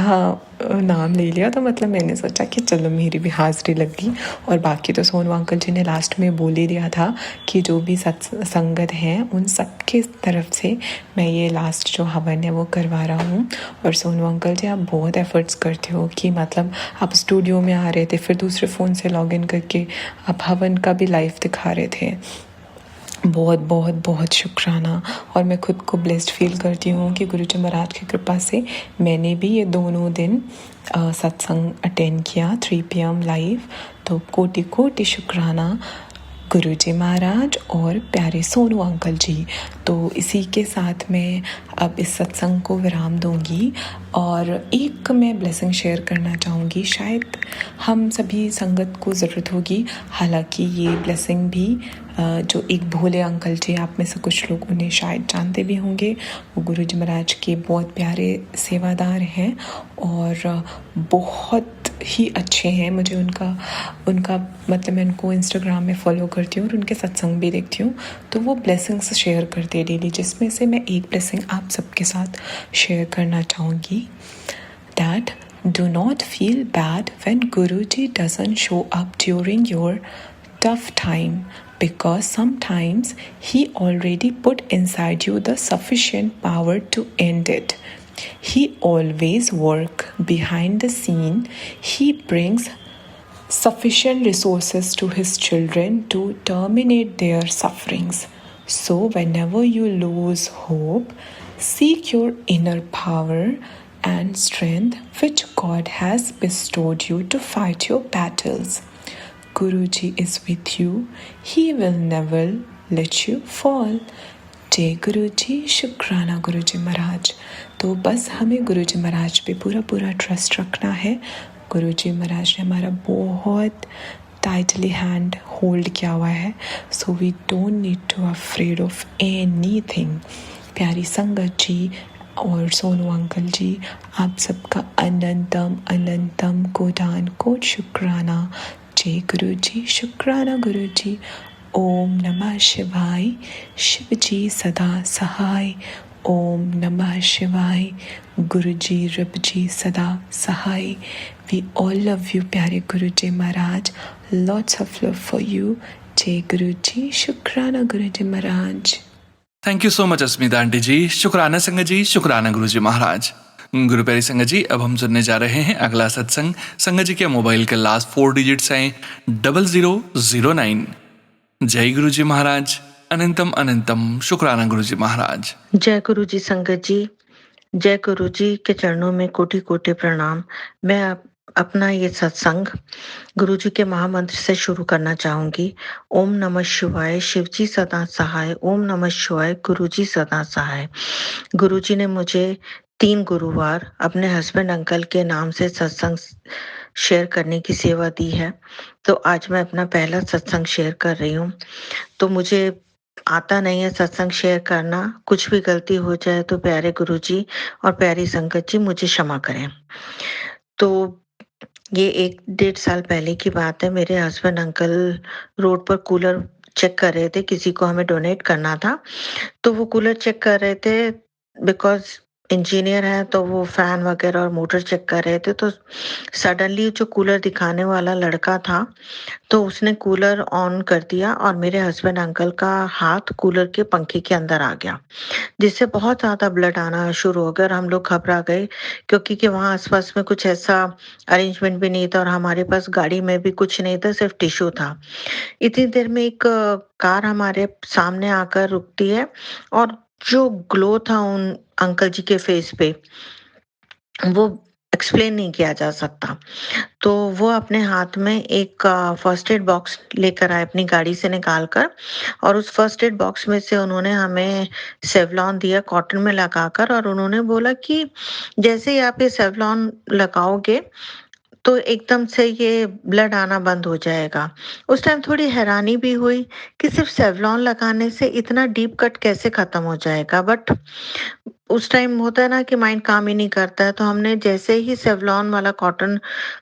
नाम ले लिया, तो मतलब मैंने सोचा कि चलो मेरी भी हाज़िरी लग गई। और बाकी तो सोनू अंकल जी ने लास्ट में बोल ही दिया था कि जो भी संगत हैं उन सब के तरफ से मैं ये लास्ट जो हवन है वो करवा रहा हूँ। और सोनू अंकल जी, आप बहुत एफर्ट्स करते हो कि मतलब आप स्टूडियो में आ रहे थे, फिर दूसरे फ़ोन से लॉगिन करके आप हवन का भी लाइव दिखा रहे थे। बहुत बहुत बहुत शुक्राना। और मैं खुद को ब्लेस्ड फील करती हूँ कि गुरुजी महाराज की कृपा से मैंने भी ये दोनों दिन सत्संग अटेंड किया 3 PM लाइव। तो कोटि कोटि शुक्राना गुरुजी महाराज और प्यारे सोनू अंकल जी। तो इसी के साथ मैं अब इस सत्संग को विराम दूंगी और एक मैं ब्लेसिंग शेयर करना चाहूँगी। शायद हम सभी संगत को ज़रूरत होगी। हालांकि ये ब्लेसिंग भी जो एक भोले अंकल जी, आप में से कुछ लोग उन्हें शायद जानते भी होंगे, वो गुरुजी महाराज के बहुत प्यारे सेवादार हैं और बहुत ही अच्छे हैं। मुझे उनका मतलब मैं उनको इंस्टाग्राम में फॉलो करती हूँ और उनके सत्संग भी देखती हूँ। तो वो ब्लेसिंग्स शेयर करते हैं डेली, जिसमें से मैं एक ब्लेसिंग आप सबके साथ शेयर करना चाहूँगी। That do not feel bad when Guruji doesn't show up during your tough time, because sometimes he already put inside you the sufficient power to end it. He always works behind the scene. He brings sufficient resources to his children to terminate their sufferings. So whenever you lose hope, seek your inner power and strength which God has bestowed you to fight your battles. Guruji is with you. He will never let you fall. जय गुरुजी, शुक्राना गुरुजी महाराज। तो बस हमें गुरुजी महाराज पे पूरा पूरा trust रखना है। गुरुजी महाराज ने हमारा बहुत टाइटली हैंड होल्ड किया हुआ है। So we don't need to afraid of anything. प्यारी संगत जी और सोनू अंकल जी, आप सबका अनंतम अनंतम कोटान कोट शुक्राना। जय गुरुजी, शुक्राना गुरुजी। ओम नमः शिवाय। शिव जी सदा सहाय। ओम नमः शिवाय। गुरुजी रब जी सदा सहाय। वी ऑल लव यू प्यारे Guruji Maharaj. Lots of love for you. जय गुरुजी, शुक्राना Guruji Maharaj. Thank you so much Asmita aunty ji. शुक्राना संगत जी, शुक्राना गुरुजी महाराज। गुरु प्यारी संगत जी, अब हम सुनने जा रहे हैं अगला सत्संग। संगत जी के मोबाइल के लास्ट 4 डिजिट्स हैं 0009। जय गुरुजी महाराज। अनंतम अनंतम शुक्राना गुरुजी महाराज। जय गुरु जी संगत जी। जय गुरु जी के चरणों में कोटि कोटि प्रणाम। मैं अपना ये सत्संग गुरु जी के महामंत्र से शुरू करना चाहूंगी। ओम नमः शिवाय। शिव जी सदा सहाय। ओम नमः शिवाय। गुरु जी सदा सहाय। गुरु जी ने मुझे 3 गुरुवार अपने हस्बैंड अंकल के नाम से सत्संग शेयर करने की सेवा दी है। तो आज मैं अपना पहला सत्संग शेयर कर रही हूँ। तो मुझे आता नहीं है सत्संग शेयर करना। कुछ भी गलती हो जाए तो प्यारे गुरुजी और प्यारी संगत जी मुझे क्षमा करें। तो ये 1-1.5 साल पहले की बात है। मेरे हस्बैंड अंकल रोड पर कूलर चेक कर रहे थे, किसी को हमें डोनेट करना था। तो वो कूलर चेक कर रहे थे बिकॉज इंजीनियर हैं तो वो फैन वगैरह और मोटर चेक कर रहे थे, तो सडनली जो कूलर दिखाने वाला लड़का था, तो उसने कूलर ऑन कर दिया और मेरे हस्बैंड अंकल का हाथ कूलर के पंखे के अंदर आ गया, जिससे बहुत ज़्यादा ब्लड आना शुरू हो गया और हम लोग घबरा गए, क्योंकि कि वहाँ आस-पास में कुछ ऐसा अरेंजमेंट भी नहीं था और हमारे पास गाड़ी में भी कुछ नहीं था, सिर्फ टिश्यू था। इतनी देर में एक कार हमारे सामने आकर रुकती है और जो ग्लो था उन अंकल जी के फेस पे, वो एक्सप्लेन नहीं किया जा सकता। तो वो अपने हाथ में एक फर्स्ट एड बॉक्स लेकर आए अपनी गाड़ी से निकाल कर, और उस फर्स्ट एड बॉक्स में से उन्होंने हमें सेवलॉन दिया कॉटन में लगाकर, और उन्होंने बोला कि जैसे ही आप ये सेवलॉन लगाओगे तो एकदम से ये ब्लड आना बंद हो जाएगा। उस टाइम थोड़ी हैरानी भी हुई कि सिर्फ सेवलॉन लगाने से इतना डीप कट कैसे खत्म हो जाएगा, बट उस टाइम होता है ना कि माइंड काम ही नहीं करता है, तो हमने जैसे ही सेवलॉन वाला कॉटन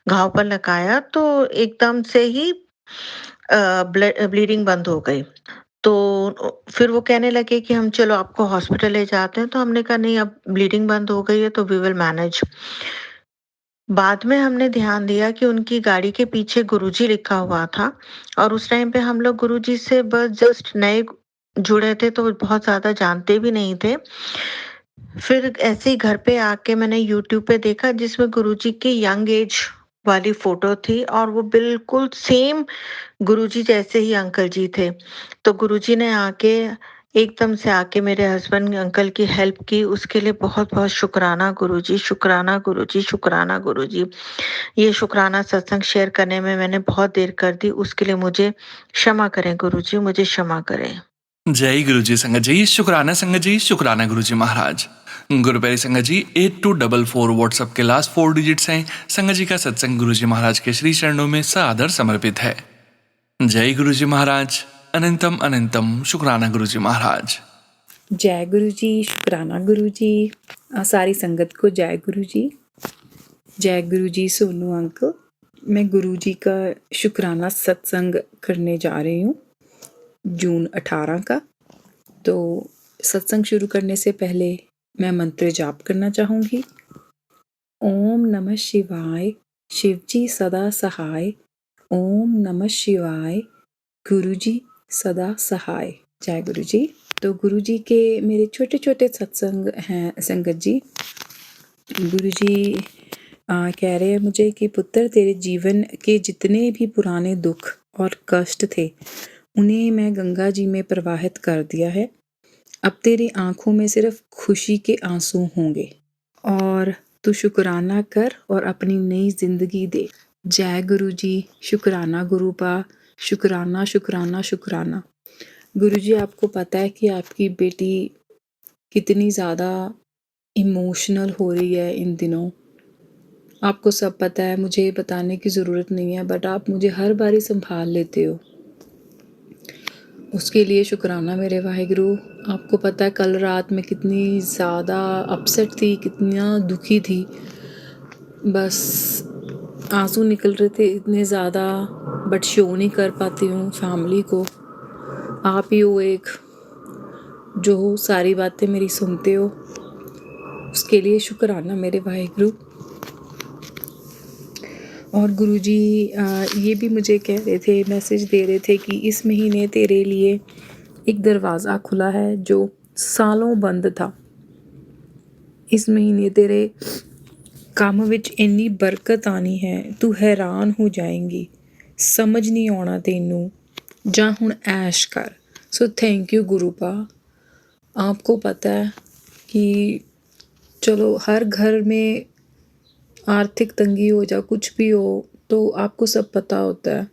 घाव पर लगाया तो एकदम से ही ब्लीडिंग बंद हो गई। तो फिर वो कहने लगे कि हम चलो आपको हॉस्पिटल ले जाते हैं, तो हमने कहा नहीं, अब ब्लीडिंग बंद हो गई है तो वी विल मैनेज। बाद में हमने ध्यान दिया कि उनकी गाड़ी के पीछे गुरुजी लिखा हुआ था, और उस टाइम पे हम लोग गुरुजी से बस जस्ट नए जुड़े थे, तो बहुत ज़्यादा जानते भी नहीं थे। फिर ऐसे ही घर पे आके मैंने यूट्यूब पे देखा जिसमें गुरुजी की यंग एज वाली फ़ोटो थी, और वो बिल्कुल सेम गुरुजी जैसे ही अंकल जी थे। तो गुरुजी ने आके एकदम से आके मेरे हस्बैंड अंकल की हेल्प की, उसके लिए बहुत-बहुत शुक्राना गुरुजी, शुक्राना गुरुजी, शुक्राना गुरुजी। ये शुक्राना सत्संग शेयर करने में मैंने बहुत देर कर दी, उसके लिए मुझे क्षमा करें गुरुजी, मुझे क्षमा करें। जय गुरु जी संगत जी, शुक्राना गुरु जी महाराज। गुरु प्यारी संगत जी, 8244 व्हाट्सएप के लास्ट 4 डिजिट्स हैं। संगत जी का सत्संग गुरु जी महाराज के श्री चरणों में सादर समर्पित है। जय गुरु जी महाराज, अनंतम अनंतम शुक्राना गुरु जी महाराज। जय गुरु जी, शुक्राना गुरु जी। सारी संगत को जय गुरु जी। जय गुरु जी सोनू अंकल। मैं गुरु जी का शुक्राना सत्संग करने जा रही हूँ जून 18 का। तो सत्संग शुरू करने से पहले मैं मंत्र जाप करना चाहूँगी। ओम नमः शिवाय, शिव जी सदा सहाय। ओम नमः शिवाय, गुरु जी सदा सहाय। जय गुरु जी। तो गुरु जी के मेरे छोटे छोटे सत्संग हैं संगत जी। गुरु जी कह रहे हैं मुझे कि पुत्र, तेरे जीवन के जितने भी पुराने दुख और कष्ट थे उन्हें मैं गंगा जी में प्रवाहित कर दिया है। अब तेरी आंखों में सिर्फ खुशी के आंसू होंगे और तू शुक्राना कर और अपनी नई जिंदगी दे। जय गुरु जी, शुक्राना गुरुपा, शुक्राना शुक्राना शुक्राना। गुरु जी, आपको पता है कि आपकी बेटी कितनी ज़्यादा इमोशनल हो रही है इन दिनों। आपको सब पता है, मुझे बताने की ज़रूरत नहीं है, बट आप मुझे हर बारी संभाल लेते हो, उसके लिए शुक्राना मेरे वाहिगुरु। आपको पता है कल रात में कितनी ज़्यादा अपसेट थी, कितना दुखी थी, बस आंसू निकल रहे थे इतने ज़्यादा, बट शो नहीं कर पाती हूँ फैमिली को। आप ही हो एक जो सारी बातें मेरी सुनते हो, उसके लिए शुक्राना मेरे वाहिगुरु। और गुरुजी ये भी मुझे कह रहे थे, मैसेज दे रहे थे कि इस महीने तेरे लिए एक दरवाज़ा खुला है जो सालों बंद था। इस महीने तेरे काम विच इन्नी बरकत आनी है, तू हैरान हो जाएंगी, समझ नहीं आना तेनू, जा हुण ऐश कर। सो थैंक यू गुरुपा। आपको पता है कि चलो हर घर में आर्थिक तंगी हो जा कुछ भी हो तो आपको सब पता होता है।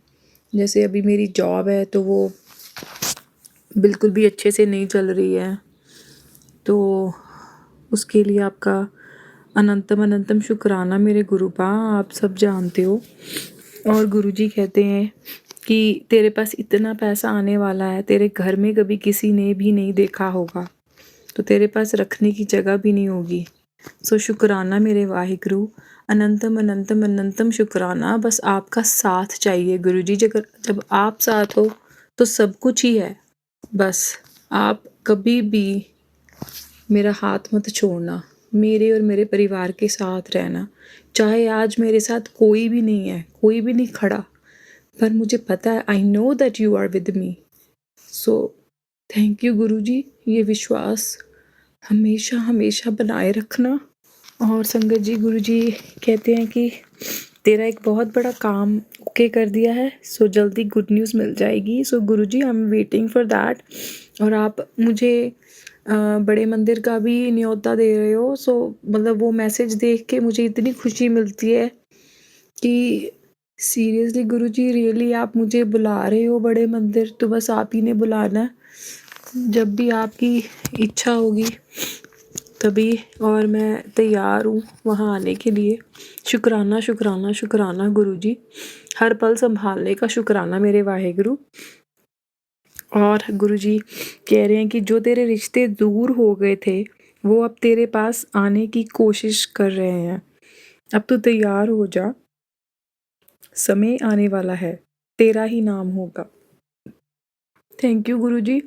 जैसे अभी मेरी जॉब है तो वो बिल्कुल भी अच्छे से नहीं चल रही है, तो उसके लिए आपका अनंतम अनंतम शुक्राना मेरे गुरुपा, आप सब जानते हो। और गुरुजी कहते हैं कि तेरे पास इतना पैसा आने वाला है, तेरे घर में कभी किसी ने भी नहीं देखा होगा, तो तेरे पास रखने की जगह भी नहीं होगी। सो शुक्राना मेरे वाहिगुरु, अनंतम अनंतम अनंतम शुक्राना। बस आपका साथ चाहिए गुरुजी। जब आप साथ हो तो सब कुछ ही है। बस आप कभी भी मेरा हाथ मत छोड़ना, मेरे और मेरे परिवार के साथ रहना। चाहे आज मेरे साथ कोई भी नहीं है, कोई भी नहीं खड़ा, पर मुझे पता है, I know that you are with me. So thank you Guruji, ये विश्वास हमेशा हमेशा बनाए रखना। और संगत जी, गुरुजी कहते हैं कि तेरा एक बहुत बड़ा काम ओके कर दिया है, सो जल्दी गुड न्यूज़ मिल जाएगी। So Guruji, I am waiting for that. और आप मुझे बड़े मंदिर का भी न्योता दे रहे हो, सो मतलब वो मैसेज देख के मुझे इतनी खुशी मिलती है कि सीरियसली गुरुजी, रियली आप मुझे बुला रहे हो बड़े मंदिर, तो बस आप ही ने बुलाना है। जब भी आपकी इच्छा होगी तभी, और मैं तैयार हूँ वहाँ आने के लिए। शुक्राना शुक्राना शुक्राना गुरुजी, हर पल संभालने का शुक्राना मेरे वाहेगुरु। और गुरुजी कह रहे हैं कि जो तेरे रिश्ते दूर हो गए थे वो अब तेरे पास आने की कोशिश कर रहे हैं। अब तू तैयार हो जा, समय आने वाला है, तेरा ही नाम होगा। थैंक यू गुरुजी,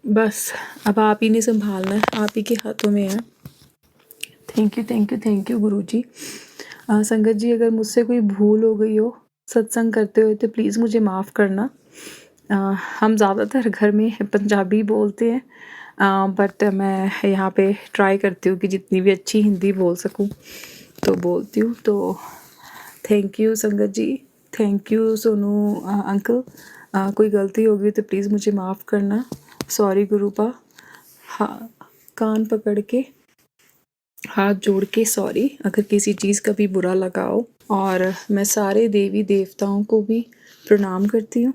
बस अब आप ही ने संभालना है, आप ही के हाथों में है। Thank you thank you thank you Guruji. संगत जी, अगर मुझसे कोई भूल हो गई हो सत्संग करते हुए तो प्लीज़ मुझे माफ़ करना। हम ज़्यादातर घर में पंजाबी बोलते हैं, बट मैं यहाँ पे ट्राई करती हूँ कि जितनी भी अच्छी हिंदी बोल सकूँ तो बोलती हूँ। तो थैंक यू संगत जी, थैंक यू सोनू अंकल। कोई गलती होगी तो प्लीज़ मुझे माफ़ करना। सॉरी गुरुपा, हाँ, कान पकड़ के हाथ जोड़ के सॉरी अगर किसी चीज़ का भी बुरा लगा हो। और मैं सारे देवी देवताओं को भी प्रणाम करती हूँ।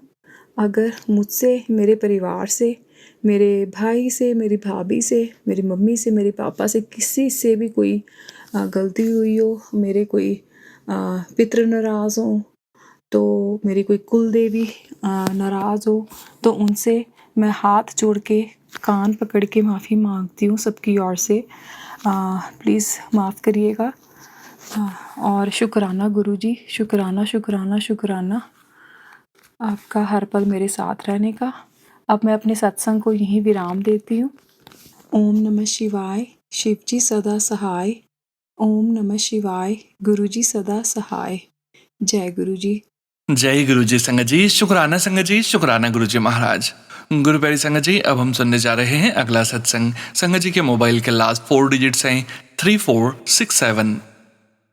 अगर मुझसे, मेरे परिवार से, मेरे भाई से, मेरी भाभी से, मेरी मम्मी से, मेरे पापा से, किसी से भी कोई गलती हुई हो, मेरे कोई पितृ नाराज़ हों, तो मेरी कोई कुल देवी नाराज़ हो, तो उनसे मैं हाथ जोड़ के कान पकड़ के माफ़ी मांगती हूँ सबकी ओर से। प्लीज़ माफ़ करिएगा। और शुक्राना गुरुजी, शुक्राना शुक्राना शुक्राना आपका हर पल मेरे साथ रहने का। अब मैं अपने सत्संग को यहीं विराम देती हूँ। ओम नमः शिवाय, शिव जी सदा सहाय। ओम नमः शिवाय, गुरु जी सदा सहाय। जय गुरु जी। जय गुरु जी संगत जी, शुक्राना संगत जी, शुक्राना गुरु जी महाराज। गुरु प्यारी संगत जी, अब हम सुनने जा रहे हैं अगला सत्संग। संगत जी के मोबाइल के लास्ट 4 डिजिट्स हैं 3467।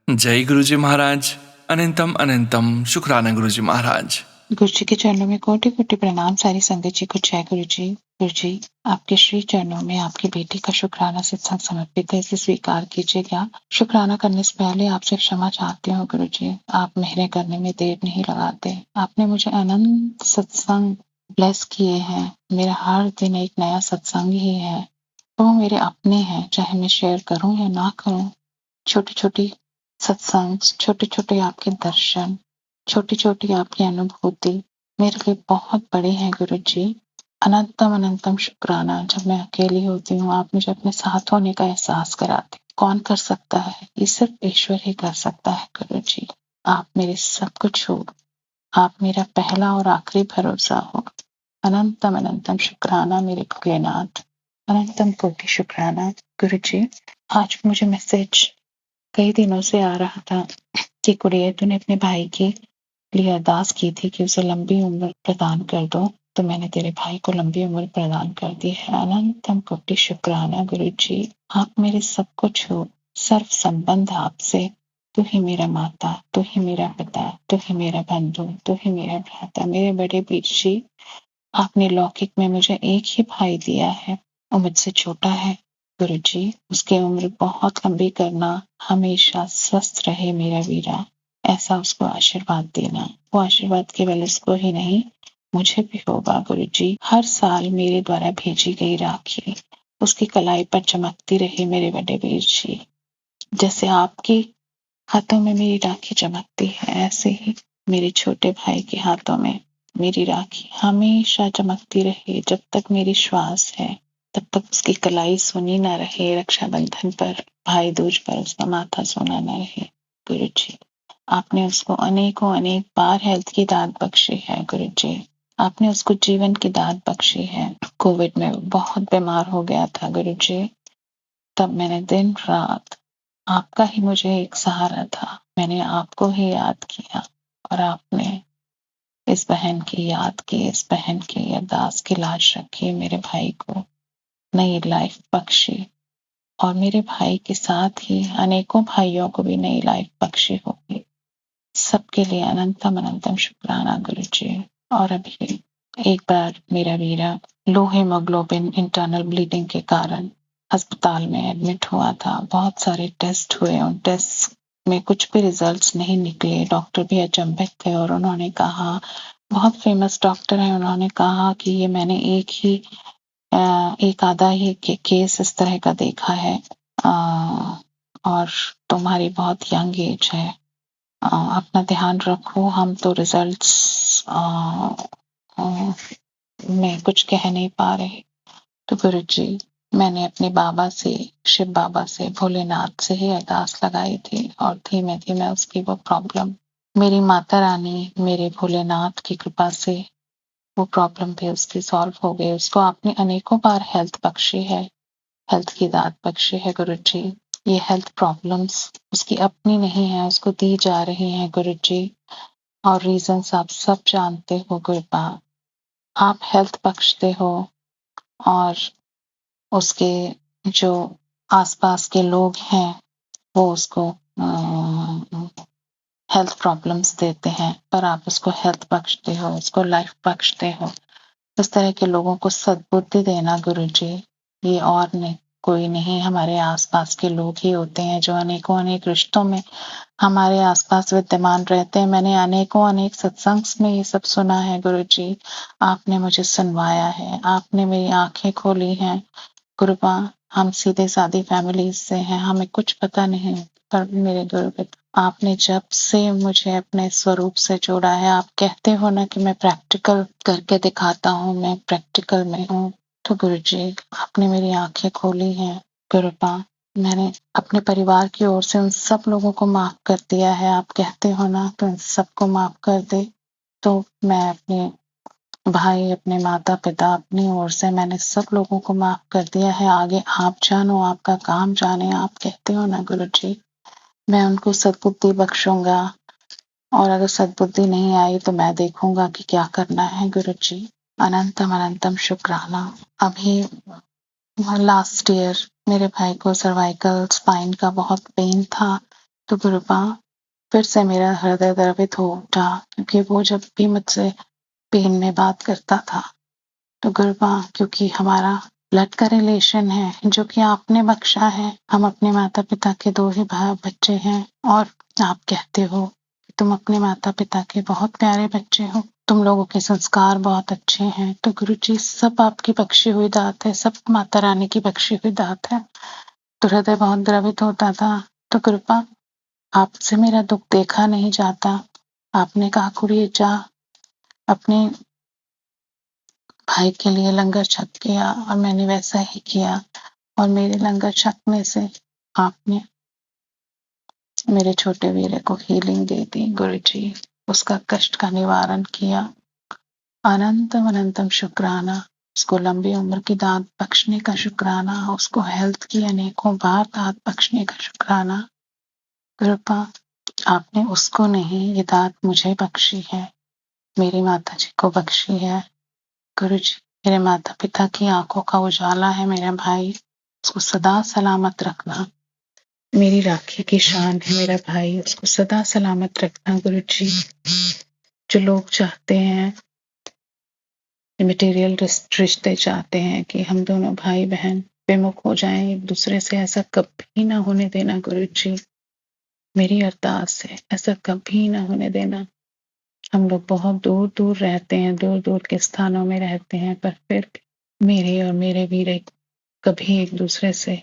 जय गुरु जी महाराज, अनंतम अनंतम शुक्राना गुरु जी महाराज। गुरु जी के चरणों में कोटि कोटि प्रणाम। सारी संगत जी को जय गुरु जी। गुरु जी, आपके श्री चरणों में आपकी बेटी का शुक्राना सत्संग समर्पित है, इसे स्वीकार कीजिएगा। शुक्राना करने से पहले आपसे क्षमा चाहती हूँ गुरु जी, आप मेहरे करने में देर नहीं लगाते। आपने मुझे अनंत सत्संग ब्लेस किए हैं, मेरा हर दिन एक नया सत्संग ही है। तो वो मेरे अपने हैं, चाहे मैं शेयर करूं या ना करूं। छोटी छोटी सत्संग, छोटे छोटे आपके दर्शन, छोटी छोटी आपकी अनुभूति मेरे लिए बहुत बड़ी है गुरु जी। अनंतम अनंतम शुक्राना। जब मैं अकेली होती हूँ आप मुझे अपने साथ होने का एहसास कराते। कौन कर सकता है? ये सिर्फ ईश्वर ही कर सकता है गुरु जी। आप मेरे सब कुछ हो, आप मेरा पहला और आखिरी भरोसा हो। अनंतम अनंतम शुक्राना मेरे भोलेनाथ, अनंतम कोटि शुक्राना गुरु जी। आज मुझे मैसेज कई दिनों से आ रहा था कि कुड़िए, तूने अपने भाई के लिए अरदास की थी कि उसे लंबी उम्र प्रदान कर दो, तो मैंने तेरे भाई को लंबी उम्र प्रदान कर दी है। अनंतम कोटि शुक्राना गुरु जी। आप मेरे सब कुछ हो, सर्व संबंध आपसे। तू ही मेरा माता, तू ही मेरा पिता, तू ही मेरा बंधु, तू ही मेरा भ्राता, मेरे बड़े वीर जी। आपने लौकिक में मुझे एक ही भाई दिया है, वो मुझसे छोटा है गुरु जी। उसकी उम्र बहुत लंबी करना, हमेशा स्वस्थ रहे मेरा वीरा, ऐसा उसको आशीर्वाद देना। वो आशीर्वाद केवल उसको ही नहीं, मुझे भी होगा गुरु जी। हर साल मेरे द्वारा भेजी गई राखी उसकी कलाई पर चमकती रही मेरे बड़े वीर जी। जैसे आपके हाथों में मेरी राखी चमकती है, ऐसे ही मेरे छोटे भाई के हाथों में मेरी राखी हमेशा चमकती रहे। जब तक मेरी श्वास है तब तक उसकी कलाई सुनी ना रहे, रक्षाबंधन पर, भाई दूज पर उसका माथा सोना ना रहे गुरु जी। आपने उसको अनेकों अनेक बार हेल्थ की दात बख्शी है गुरु जी। आपने उसको जीवन की दात बख्शी है। कोविड में बहुत बीमार हो गया था गुरु जी, तब मैंने दिन रात आपका ही मुझे एक सहारा था। मैंने आपको ही याद किया और आपने इस बहन की याद की, इस बहन की अरदास की लाज रखी, मेरे भाई को नई लाइफ बख्शी और मेरे भाई के साथ ही अनेकों भाइयों को भी नई लाइफ बख्शी होगी। सबके लिए अनंतम अनंतम शुक्राना गुरु जी। और अभी एक बार मेरा वीरा लो हीमोग्लोबिन इंटरनल ब्लीडिंग के कारण अस्पताल में एडमिट हुआ था। बहुत सारे टेस्ट हुए, उन टेस्ट में कुछ भी रिजल्ट्स नहीं निकले। डॉक्टर भी अचंभित थे और उन्होंने कहा, बहुत फेमस डॉक्टर है, उन्होंने कहा कि ये मैंने एक आधा ही केस इस तरह का देखा है और तुम्हारी बहुत यंग एज है, अपना ध्यान रखो। हम तो रिजल्ट्स में कुछ कह नहीं पा रहे। तो गुरु जी, मैंने अपने बाबा से, शिव बाबा से, भोलेनाथ से ही अरदास लगाई थी और धीमे धीमे उसकी वो प्रॉब्लम, मेरी माता रानी, मेरे भोलेनाथ की कृपा से वो प्रॉब्लम भी उसकी सॉल्व हो गई। उसको आपने अनेकों बार हेल्थ बख्शी है, हेल्थ की दात बख्शी है गुरु जी। ये हेल्थ प्रॉब्लम्स उसकी अपनी नहीं है, उसको दी जा रही हैं गुरु जी। और रीजंस आप सब जानते हो गुरुपा। आप हेल्थ बख्शते हो और उसके जो आसपास के लोग हैं वो उसको हेल्थ प्रॉब्लम्स देते हैं, पर आप उसको हेल्थ बख्शते हो, उसको लाइफ बख्शते हो। इस तरह के लोगों को सद्बुद्धि देना गुरु जी, ये और नहीं कोई नहीं, हमारे आसपास के लोग ही होते हैं जो अनेकों अनेक रिश्तों में हमारे आसपास विद्यमान रहते हैं। मैंने अनेकों अनेक सत्संग में ये सब सुना है गुरु जी। आपने मुझे सुनवाया है, आपने मेरी आंखें खोली हैं गुरुपा। हम सीधे सादी फैमिली से हैं, हमें कुछ पता नहीं, पर मेरे गुरु आपने जब से मुझे अपने स्वरूप से जोड़ा है, आप कहते हो ना कि मैं प्रैक्टिकल करके दिखाता हूँ, मैं प्रैक्टिकल में हूँ। तो गुरु जी, आपने मेरी आंखें खोली हैं गुरुपा। मैंने अपने परिवार की ओर से उन सब लोगों को माफ कर दिया है। आप कहते हो ना कि उन सबको माफ कर दे, तो मैं अपने भाई, अपने माता पिता, अपनी ओर से मैंने सब लोगों को माफ कर दिया है। आगे आप जानो, आपका काम जाने। आप कहते हो ना गुरु जी, मैं उनको सद्बुद्धि बख्शूंगा और अगर सद्बुद्धि नहीं आई तो मैं देखूंगा कि क्या करना है गुरु जी। अनंतम अनंतम शुक्राना। अभी लास्ट ईयर मेरे भाई को सर्वाइकल स्पाइन का बहुत पेन था, तो गुरुपा फिर से मेरा हृदय द्रवित हो उठा, क्योंकि वो जब भी मुझसे पेन में बात करता था, तो गुरुपा क्योंकि हमारा ब्लड का रिलेशन है जो कि आपने बख्शा है, हम अपने माता पिता के दो ही बच्चे हैं और आप कहते हो कि तुम अपने माता पिता के बहुत प्यारे बच्चे हो, तुम लोगों के संस्कार बहुत अच्छे हैं। तो गुरु जी, सब आपकी बख्शी हुई दात है, सब माता रानी की बख्शी हुई दात है। तो हृदय बहुत द्रवित होता था। तो कृपा, आपसे मेरा दुख देखा नहीं जाता। आपने कहा कुड़िए जा, अपने भाई के लिए लंगर छक किया और मैंने वैसा ही किया और मेरे लंगर छकने से आपने मेरे छोटे वीरे को हीलिंग दे दी गुरु जी, उसका कष्ट का निवारण किया। अनंतम अनंतम शुक्राना। उसको लंबी उम्र की दात बख्शने का शुक्राना, उसको हेल्थ की अनेकों बार दात बख्शने का शुक्राना। कृपा, आपने उसको नहीं, ये दात मुझे बख्शी है, मेरी माता जी को बख्शी है गुरु जी। मेरे माता पिता की आंखों का उजाला है मेरा भाई, उसको सदा सलामत रखना। मेरी राखी की शान है मेरा भाई, उसको सदा सलामत रखना गुरु जी। जो लोग चाहते हैं, मटेरियल रिश्ते चाहते हैं कि हम दोनों भाई बहन विमुख हो जाएं एक दूसरे से, ऐसा कभी ना होने देना गुरु जी। मेरी अरदास है, ऐसा कभी ना होने देना। हम लोग बहुत दूर दूर रहते हैं, दूर दूर के स्थानों में रहते हैं, पर फिर भी मेरे और मेरे वीरे कभी एक दूसरे से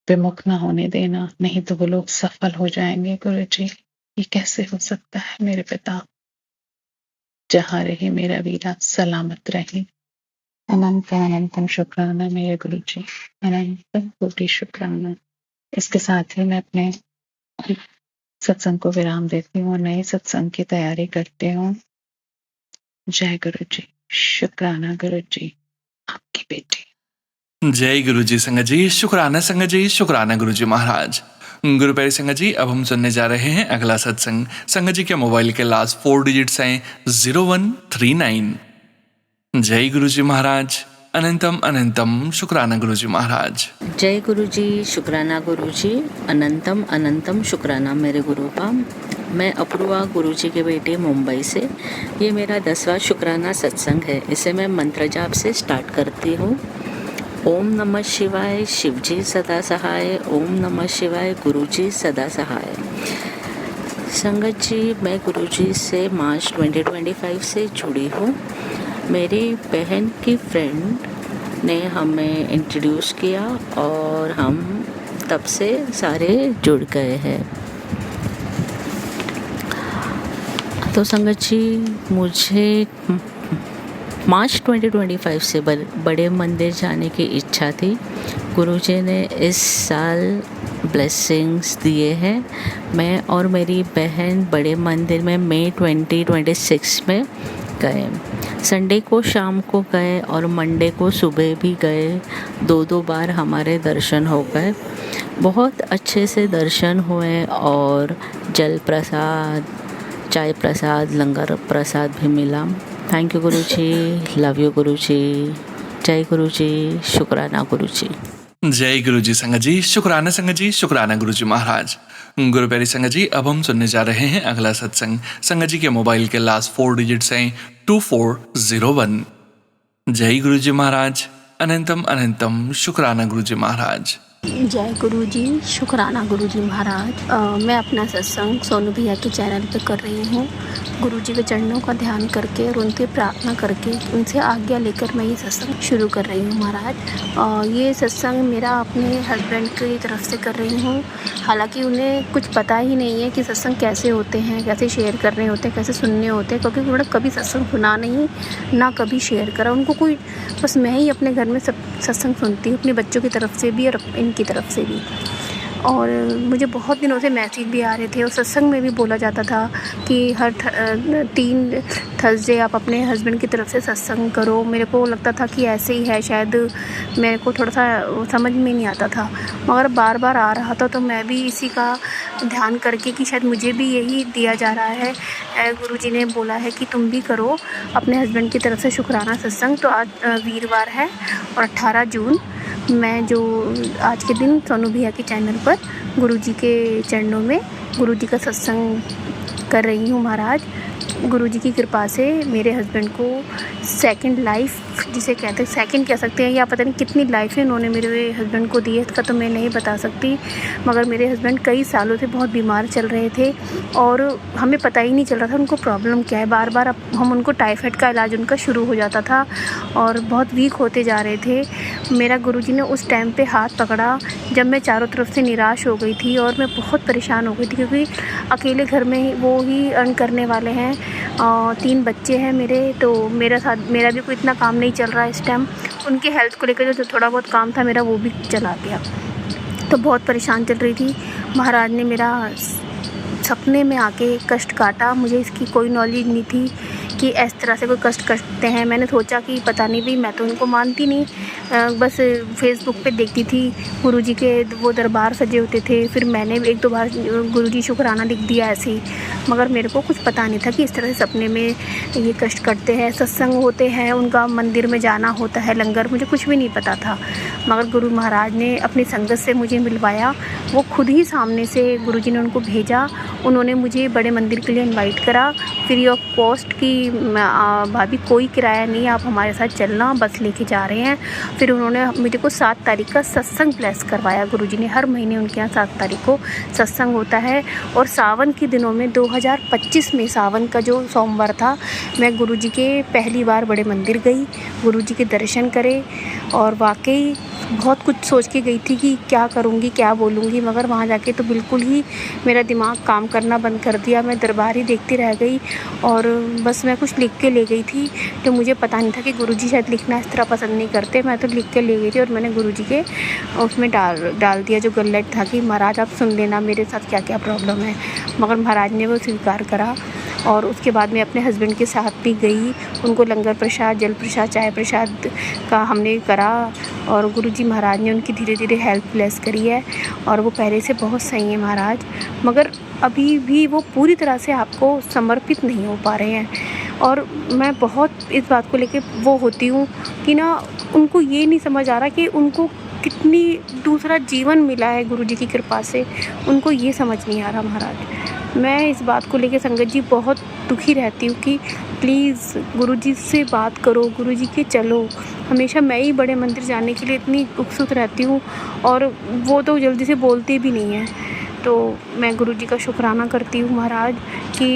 विमुख ना होने देना, नहीं तो वो लोग सफल हो जाएंगे गुरु जी। ये कैसे हो सकता है मेरे पिता? जहाँ रहे मेरा वीरा सलामत रहे। अनंत अनंतम शुक्राना मेरे गुरु जी, अनंत कोटि शुक्राना। इसके साथ ही मैं अपने सत्संग को विराम देती हूँ और नए सत्संग की तैयारी करती हूँ। जय गुरु जी। शुक्राना गुरु जी। आपकी बेटी। जय गुरु जी संगत जी, शुक्राना गुरु जी महाराज। गुरु प्यारे संगत जी, अब हम सुनने जा रहे हैं अगला सत्संग। संगत जी के मोबाइल के लास्ट 4 डिजिट्स हैं 0139। जय गुरु जी महाराज, अनंतम अनंतम शुक्राना गुरु जी महाराज। जय गुरु जी, शुक्राना गुरु जी, अनंतम अनंतम शुक्राना मेरे गुरु का। मैं अपूर्वा गुरु जी के बेटे मुंबई से। ये मेरा 10वां शुक्राना सत्संग है। इसे मैं मंत्र जाप से स्टार्ट करती हूँ। ओम नमः शिवाय, शिव जी सदा सहाय। ओम नमः शिवाय, गुरु जी सदा सहाय। संगत जी, मैं गुरु जी से मार्च 2025 से जुड़ी हूँ। मेरी बहन की फ्रेंड ने हमें इंट्रोड्यूस किया और हम तब से सारे जुड़ गए हैं। तो संगत जी, मुझे मार्च 2025 से बड़े मंदिर जाने की इच्छा थी। गुरुजी ने इस साल ब्लेसिंग्स दिए हैं। मैं और मेरी बहन बड़े मंदिर में मई 2026 में गए। संडे को शाम को गए और मंडे को सुबह भी गए। 2 बार हमारे दर्शन हो गए। बहुत अच्छे से दर्शन हुए और जल प्रसाद, चाय प्रसाद, लंगर प्रसाद भी मिला। Thank you Guru ji, love you गुरु जी। जय गुरु जी, शुक्राना गुरु जी। जय गुरु जी संगत जी, शुक्राना गुरु जी महाराज। गुरु प्यारी संगत जी, अब हम सुनने जा रहे हैं अगला सत्संग। संगत जी के मोबाइल के लास्ट 4 डिजिट्स हैं 2401। जय गुरु जी महाराज, अनंतम अनंतम शुक्राना गुरु जी महाराज। जय गुरु जी, शुक्राना गुरु जी महाराज। मैं अपना सत्संग सोनू भैया के चैनल पे कर रही हूँ। गुरु जी के चरणों का ध्यान करके और उनसे प्रार्थना करके, उनसे आज्ञा लेकर मैं ये सत्संग शुरू कर रही हूँ महाराज। ये सत्संग मेरा अपने हस्बैंड की तरफ से कर रही हूँ। हालांकि उन्हें कुछ पता ही नहीं है कि सत्संग कैसे होते हैं, कैसे शेयर करने होते हैं, कैसे सुनने होते हैं, क्योंकि उन्होंने कभी सत्संग सुना नहीं, ना कभी शेयर करा। उनको कोई, बस मैं ही अपने घर में सब सत्संग सुनती हूँ, अपने बच्चों की तरफ से भी और इनकी तरफ से भी। और मुझे बहुत दिनों से मैसेज भी आ रहे थे और सत्संग में भी बोला जाता था कि हर 3 थर्सडे आप अपने हस्बैंड की तरफ से सत्संग करो। मेरे को लगता था कि ऐसे ही है, शायद मेरे को थोड़ा सा समझ में नहीं आता था, मगर बार बार आ रहा था। तो मैं भी इसी का ध्यान करके कि शायद मुझे भी यही दिया जा रहा है। गुरुजी ने बोला है कि तुम भी करो अपने हस्बैंड की तरफ से शुक्राना सत्संग। तो आज वीरवार है और 18 जून मैं जो आज के दिन सोनू भैया के चैनल पर गुरुजी के चरणों में गुरुजी का सत्संग कर रही हूँ महाराज। गुरुजी की कृपा से मेरे हस्बैंड को सेकंड लाइफ, जिसे कहते हैं सेकंड कह सकते हैं, या पता नहीं कितनी लाइफें उन्होंने मेरे हस्बैंड को दी है, इसका तो मैं नहीं बता सकती। मगर मेरे हस्बैंड कई सालों से बहुत बीमार चल रहे थे और हमें पता ही नहीं चल रहा था उनको प्रॉब्लम क्या है। बार बार हम उनको टाइफाइड का इलाज उनका शुरू हो जाता था और बहुत वीक होते जा रहे थे। मेरा गुरुजी ने उस टाइम पे हाथ पकड़ा जब मैं चारों तरफ से निराश हो गई थी और मैं बहुत परेशान हो गई थी, क्योंकि अकेले घर में वो ही अर्न करने वाले हैं। 3 बच्चे हैं मेरे, तो मेरा भी कोई इतना काम नहीं चल रहा है इस टाइम। उनके हेल्थ को लेकर जो थोड़ा बहुत काम था मेरा, वो भी चला गया। तो बहुत परेशान चल रही थी। महाराज ने मेरा सपने में आके कष्ट काटा। मुझे इसकी कोई नॉलेज नहीं थी कि इस तरह से कोई कष्ट करते हैं। मैंने सोचा कि पता नहीं भी, मैं तो उनको मानती नहीं, बस फेसबुक पे देखती थी गुरुजी के वो दरबार सजे होते थे। फिर मैंने 1-2 बार गुरुजी शुक्राना लिख दिया ऐसे ही, मगर मेरे को कुछ पता नहीं था कि इस तरह से सपने में ये कष्ट करते हैं, सत्संग होते हैं, उनका मंदिर में जाना होता है, लंगर, मुझे कुछ भी नहीं पता था। मगर गुरु महाराज ने अपनी संगत से मुझे मिलवाया। वो खुद ही सामने से गुरुजी ने उनको भेजा। उन्होंने मुझे बड़े मंदिर के लिए इनवाइट करा फ्री ऑफ कॉस्ट कि भाभी कोई किराया नहीं है, आप हमारे साथ चलना, बस लेके जा रहे हैं। फिर उन्होंने मेरे को 7 तारीख का सत्संग ब्लेस करवाया। गुरुजी ने हर महीने उनके यहाँ 7 तारीख को सत्संग होता है। और सावन के दिनों में 2025 में सावन का जो सोमवार था, मैं गुरुजी के पहली बार बड़े मंदिर गई, गुरुजी के दर्शन करे और वाकई बहुत कुछ सोच के गई थी कि क्या करूँगी, क्या बोलूँगी, मगर वहाँ जाके तो बिल्कुल ही मेरा दिमाग काम करना बंद कर दिया। मैं दरबार ही देखती रह गई और बस मैं कुछ लिख के ले गई थी। तो मुझे पता नहीं था कि गुरुजी शायद लिखना इस तरह पसंद नहीं करते। मैं तो लिख के ले गई थी और मैंने गुरुजी के उसमें डाल दिया जो गल्लेट था कि महाराज आप सुन लेना मेरे साथ क्या क्या प्रॉब्लम है। मगर महाराज ने वो स्वीकार करा और उसके बाद मैं अपने हस्बैंड के साथ भी गई, उनको लंगर प्रसाद, जल प्रसाद, चाय प्रसाद का हमने करा और गुरुजी महाराज ने उनकी धीरे धीरे हेल्प ब्लेस करी है और वो पहले से बहुत सही है महाराज, मगर अभी भी वो पूरी तरह से आपको समर्पित नहीं हो पा रहे हैं। और मैं बहुत इस बात को लेके वो होती हूँ कि ना उनको ये नहीं समझ आ रहा कि उनको कितनी दूसरा जीवन मिला है गुरुजी की कृपा से, उनको ये समझ नहीं आ रहा महाराज। मैं इस बात को लेके संगत जी बहुत दुखी रहती हूँ कि प्लीज़ गुरुजी से बात करो, गुरुजी के चलो। हमेशा मैं ही बड़े मंदिर जाने के लिए इतनी उत्सुक रहती हूँ और वो तो जल्दी से बोलते भी नहीं हैं। तो मैं गुरुजी का शुक्राना करती हूँ महाराज कि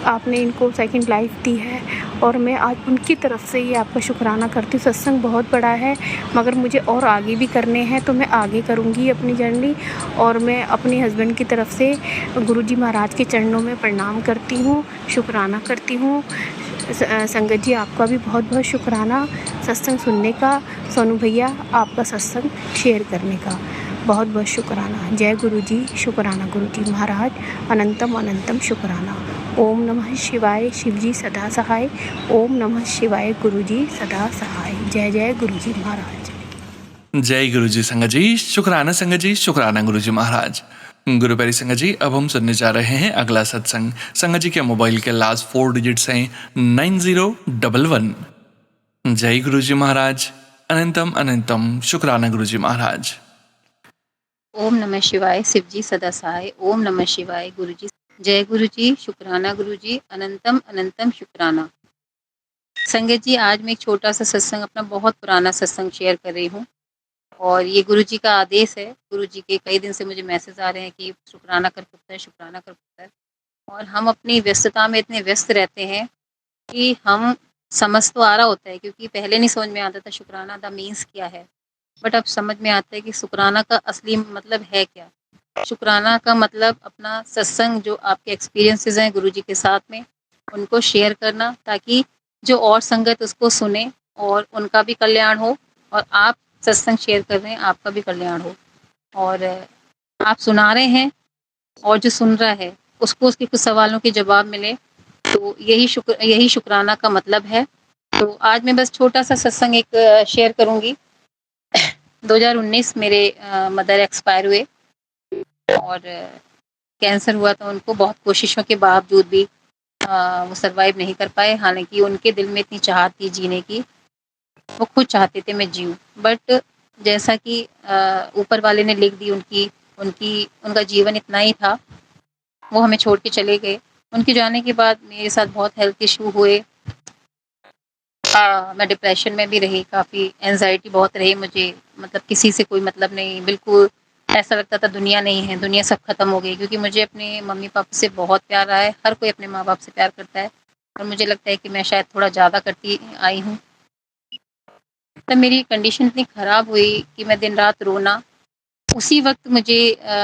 आपने इनको सेकंड लाइफ दी है और मैं आज उनकी तरफ से ये आपका शुक्राना करती हूँ। सत्संग बहुत बड़ा है मगर मुझे और आगे भी करने हैं, तो मैं आगे करूँगी अपनी जर्नी। और मैं अपने हस्बैंड की तरफ से गुरुजी महाराज के चरणों में प्रणाम करती हूँ, शुक्राना करती हूँ। संगत जी आपका भी बहुत बहुत शुक्राना सत्संग सुनने का, सोनू भैया आपका सत्संग शेयर करने का बहुत बहुत शुक्राना। जय गुरुजी, शुक्राना गुरुजी महाराज, अनंतम अनंतम शुक्राना। ओम नमः शिवाय, शिवजी सदा सहाय। ओम नमः शिवाय, गुरुजी सदा सहाय। जय जय गुरुजी महाराज। जय गुरुजी संगत जी, शुक्राना संगत जी, शुक्राना गुरुजी महाराज। गुरु प्यारी संगत जी, अब हम सुनने जा रहे हैं अगला सत्संग। संगत जी के मोबाइल के लास्ट 4 डिजिट्स हैं 9011। जय गुरुजी महाराज, अनंतम अनंतम शुक्राना गुरुजी महाराज। ओम नमः शिवाय, शिवजी सदा सहाय। ओम नमः शिवाय, गुरुजी। जय गुरुजी, शुक्राना गुरुजी, अनंतम अनंतम शुक्राना। संगत जी, आज मैं एक छोटा सा सत्संग, अपना बहुत पुराना सत्संग शेयर कर रही हूँ और ये गुरुजी का आदेश है। गुरुजी के कई दिन से मुझे मैसेज आ रहे हैं कि शुक्राना कर पुत्र, शुक्राना कर पुत्र। और हम अपनी व्यस्तता में इतने व्यस्त रहते हैं कि हम समझ तो आ रहा होता है, क्योंकि पहले नहीं समझ में आता था शुक्राना द मीन्स क्या है, बट अब समझ में आता है कि शुक्राना का असली मतलब है क्या। शुक्राना का मतलब अपना सत्संग, जो आपके एक्सपीरियंसेस हैं गुरुजी के साथ में, उनको शेयर करना, ताकि जो और संगत उसको सुने और उनका भी कल्याण हो, और आप सत्संग शेयर कर रहे हैं आपका भी कल्याण हो, और आप सुना रहे हैं और जो सुन रहा है उसको उसके कुछ सवालों के जवाब मिले, तो यही शुक्राना का मतलब है। तो आज मैं बस छोटा सा सत्संग एक शेयर करूँगी। 2019 मेरे मदर एक्सपायर हुए और कैंसर हुआ था उनको। बहुत कोशिशों के बावजूद भी वो सरवाइव नहीं कर पाए। हालांकि उनके दिल में इतनी चाहत थी जीने की, वो खुद चाहते थे मैं जीऊँ, बट जैसा कि ऊपर वाले ने लिख दी, उनका जीवन इतना ही था, वो हमें छोड़ के चले गए। उनके जाने के बाद मेरे साथ बहुत हेल्थ इशू हुए। मैं डिप्रेशन में भी रही, काफ़ी एंजाइटी बहुत रही मुझे, मतलब किसी से कोई मतलब नहीं, बिल्कुल ऐसा लगता था दुनिया नहीं है, दुनिया सब खत्म हो गई। क्योंकि मुझे अपने मम्मी पापा से बहुत प्यार रहा है, हर कोई अपने माँ बाप से प्यार करता है, और मुझे लगता है कि मैं शायद थोड़ा ज़्यादा करती आई हूँ। तब मेरी कंडीशन इतनी ख़राब हुई कि मैं दिन रात रोना। उसी वक्त मुझे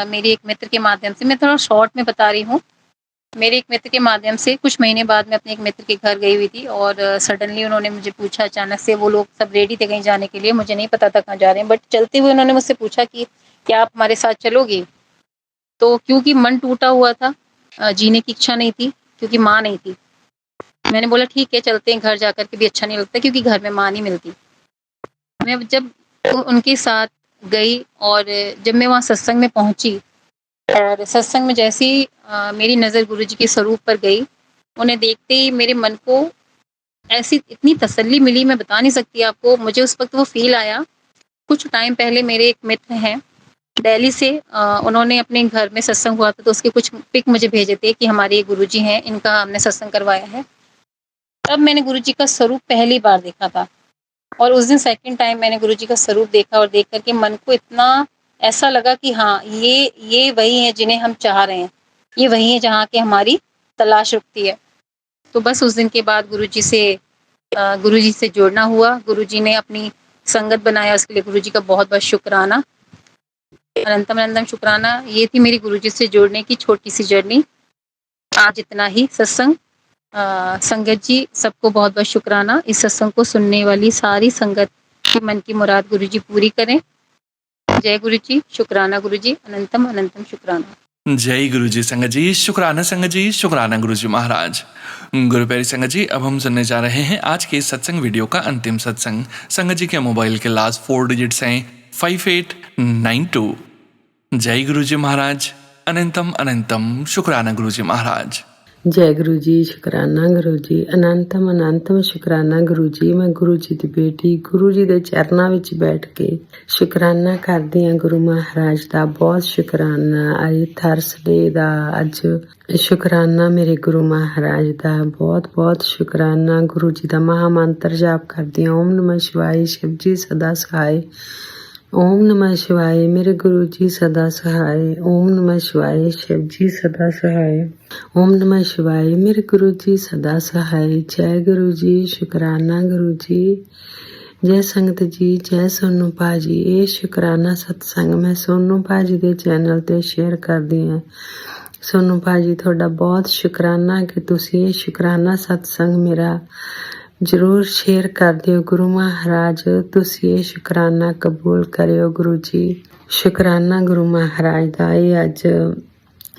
मेरे एक मित्र के माध्यम से, मैं थोड़ा शॉर्ट में बता रही हूँ, मेरे एक मित्र के माध्यम से कुछ महीने बाद मैं अपने एक मित्र के घर गई हुई थी, और सडनली उन्होंने मुझे पूछा, अचानक से वो लोग सब रेडी थे कहीं जाने के लिए, मुझे नहीं पता था कहाँ जा रहे हैं, बट चलते हुए उन्होंने मुझसे पूछा कि क्या आप हमारे साथ चलोगी। तो क्योंकि मन टूटा हुआ था, जीने की इच्छा नहीं थी, क्योंकि माँ नहीं थी, मैंने बोला ठीक है चलते हैं। घर जाकर के भी अच्छा नहीं लगता, क्योंकि घर में माँ नहीं मिलती। मैं जब उनके साथ गई और जब मैं वहाँ सत्संग में पहुँची, और सत्संग में जैसे ही मेरी नज़र गुरुजी के स्वरूप पर गई, उन्हें देखते ही मेरे मन को ऐसी इतनी तसल्ली मिली, मैं बता नहीं सकती आपको। मुझे उस वक्त वो फील आया। कुछ टाइम पहले मेरे एक मित्र हैं दिल्ली से, उन्होंने अपने घर में सत्संग हुआ था, तो उसके कुछ पिक मुझे भेजे थे कि हमारे ये गुरुजी हैं, इनका हमने सत्संग करवाया है। तब मैंने गुरुजी का स्वरूप पहली बार देखा था, और उस दिन सेकंड टाइम मैंने गुरुजी का स्वरूप देखा, और देख करके मन को इतना ऐसा लगा कि हाँ ये वही है जिन्हें हम चाह रहे हैं, ये वही है जहाँ के हमारी तलाश रुकती है। तो बस उस दिन के बाद गुरुजी से जुड़ना हुआ, गुरुजी ने अपनी संगत बनाया, उसके लिए गुरुजी का बहुत बहुत शुक्राना, अनंतम अनंतम शुक्राना। ये थी मेरी गुरुजी से जुड़ने की छोटी सी जर्नी। आज इतना ही सत्संग। संगत जी सबको बहुत बहुत शुक्राना। इस सत्संग को सुनने वाली सारी संगत की मन की मुराद गुरुजी पूरी करें। जय गुरुजी, शुक्राना गुरुजी, अनंतम अनंतम शुक्राना। जय गुरु जी संगत जी, शुक्राना संगत जी, शुक्राना गुरु जी महाराज। गुरु प्यारी संगत जी, अब हम सुनने जा रहे हैं आज के इस सत्संग वीडियो का अंतिम सत्संग। संगत जी के मोबाइल के लास्ट 4 डिजिट्स हैं 5892। जय गुरु जी महाराज, अनंतम अनंतम शुक्राना गुरु जी महाराज। जय गुरु जी, शुकराना गुरु जी, अनंतम अनंतम शुकराना गुरु जी। मैं गुरु जी ਦੀ ਬੇਟੀ ਗੁਰੂ ਜੀ ਦੇ ਚਰਨਾਂ ਵਿੱਚ ਬੈਠ ਕੇ ਸ਼ੁਕਰਾਨਾ ਕਰਦੀ ਹਾਂ ਗੁਰੂ ਮਹਾਰਾਜ ਦਾ। ਬਹੁਤ ਸ਼ੁਕਰਾਨਾ ਅੱਜ ਥਰਸਡੇ ਦਾ, ਅੱਜ ਸ਼ੁਕਰਾਨਾ ਮੇਰੇ ਗੁਰੂ ਮਹਾਰਾਜ ਦਾ। ਬਹੁਤ ਬਹੁਤ ਸ਼ੁਕਰਾਨਾ। ਗੁਰੂ ਜੀ ਦਾ ਮਹਾ ਮੰਤਰ ਜਾਪ ਕਰਦੀ ਹਾਂ, ਓਮ ਨਮः शिवाय, शिव जी सदा सहाय। ओम नमः शिवाय, मेरे गुरु जी सदा सहाय। ओम नमः शिवाय, शिव जी सदा सहाय। ओम नमः शिवाय, मेरे गुरु जी सदा सहाय। जय गुरु जी, शुकराना गुरु जी। जय संगत जी, जय सोनू भाजी। ये शुकराना सत्संग मैं सोनू भाजी के चैनल ते शेयर करदी हां। सोनू भाजी तुहाडा बहुत शुकराना कि तुसीं ये शुकराना सत्संग मेरा जरूर शेयर कर दियो। गुरु महाराज तुसी ये शुकराना कबूल करियो गुरु जी। शुकराना गुरु महाराज दा। ये अज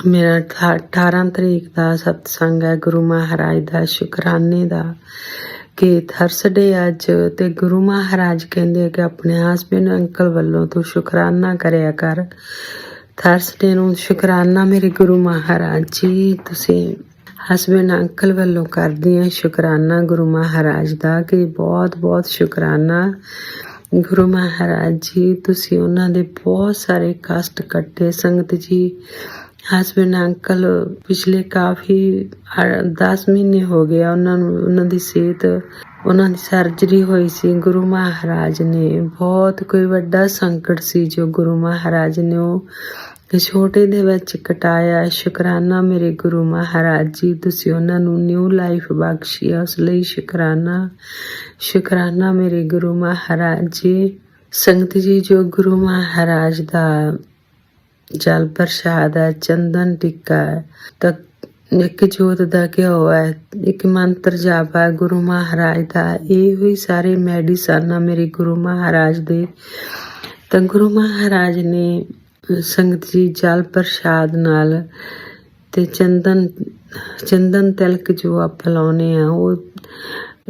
मेरा 18 तरीक का सत्संग है गुरु महाराज दा, शुकराने दा। कि थर्सडे अज ते गुरु महाराज कहंदे कि अपने हसबैंड अंकल वालों तू शुकराना करया कर। थर्सडे नूं शुकराना मेरे गुरु महाराज जी तुसी हसबैंड अंकल वालों करदी हां शुकराना गुरु महाराज दा। कि बहुत बहुत शुकराना गुरु महाराज जी, तुसी उन्हां दे बहुत सारे कष्ट कट्टे। संगत जी हसबैंड अंकल पिछले काफ़ी 10 महीने हो गया उन्हां दी सेहत, उन्हां दी सर्जरी होई सी। गुरु महाराज ने बहुत कोई वड्डा संकट सी जो गुरु महाराज ने ਉਹ छोटे दे विच कटाया। शुकराना मेरे गुरु महाराज जी, तुसी उन्हां नूं न्यू लाइफ बख्शी है, उस लई शुकराना। शुकराना मेरे गुरु महाराज जी। संगत जी जो गुरु महाराज दा जल प्रसाद है, चंदन टिक्का है, तो एक जोत दा घ्यो है, एक मंत्र जाप है गुरु महाराज दा। ये हुई सारे मेडिसन मेरे गुरु महाराज दे। तो गुरु महाराज ने संगत जी जल प्रसाद नाल ते चंदन तिलक जो आप लाउने आ वो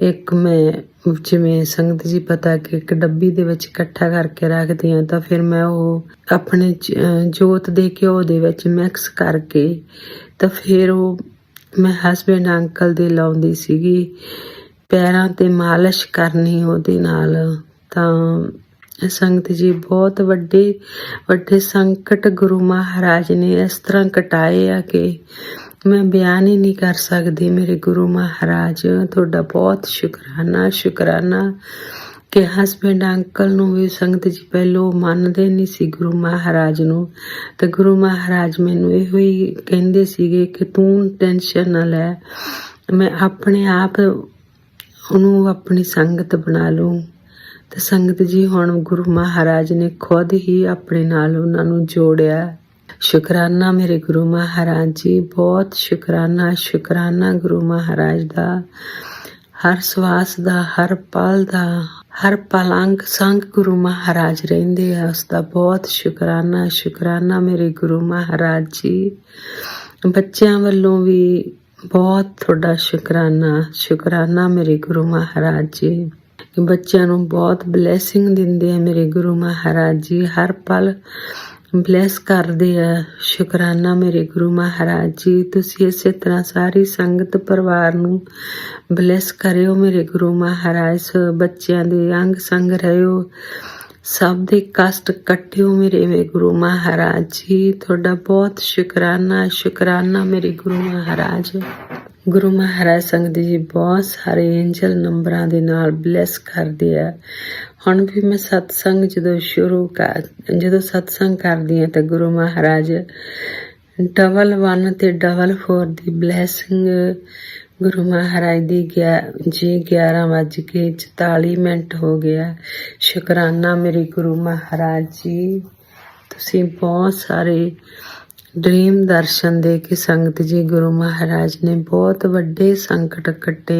एक मैं जिवें संगत जी पता कि एक डब्बी दे विच इकट्ठा करके रखदी हां, तो फिर मैं वो अपने जोत दे घ्यो दे विच मिक्स करके तो फिर वो मैं हसबैंड अंकल दे लाउंदी सीगी। पैरां ते मालिश करनी ओहदे नाल। तां संगत जी बहुत वड्डे वड्डे संकट गुरु महाराज ने इस तरह कटाए आ कि मैं बयान ही नहीं कर सकती। मेरे गुरु महाराज तुहाडा बहुत शुकराना। शुकराना कि हसबैंड अंकल नूं भी संगत जी पहलों मनदे नहीं सी गुरु महाराज नूं, ते गुरु महाराज मैनूं इहो ही कहंदे सीगे कि तूं टेंशन ना लै, मैं अपने आप उहनूं अपनी संगत बना लूं। ते संगत जी हुण गुरु महाराज ने खुद ही अपने नाल उन्हां नूं जोड़िया। शुकराना मेरे गुरु महाराज जी, बहुत शुकराना। शुकराना गुरु महाराज दा। हर सवास दा, हर पल दा, हर पलंग संग गुरु महाराज रहिंदे आ, उसदा बहुत शुकराना। शुकराना मेरे गुरु महाराज जी। बच्चों वालों भी बहुत थोड़ा शुकराना। शुकराना मेरे गुरु महाराज जी। बच्चों नूं बहुत ब्लैसिंग दिंदे आ मेरे गुरु महाराज जी, हर पल ब्लैस करदे आ। शुकराना मेरे गुरु महाराज जी। तुसीं इसे तरह सारी संगत परिवार नूं ब्लैस करियो मेरे गुरु महाराज। बच्चों दे अंग संग रहियो, सब दे कष्ट कट्टियो मेरे गुरु महाराज जी। तुहाडा बहुत शुकराना। शुकराना मेरे गुरु महाराज। गुरु महाराज संगत जी बहुत सारे एंजल नंबरां दे नाल ब्लैस करदे आ। हुण भी मैं सत्संग ਜਦੋਂ सत्संग करदी हां ते गुरु महाराज 11 ते 4 ਦੀ ब्लैसिंग गुरु महाराज दी 11:44 हो गया। शुकराना मेरे गुरु महाराज जी। तुसीं बहुत सारे ड्रीम दर्शन दे के संगत जी गुरु महाराज ने बहुत वड्डे संकट कट्टे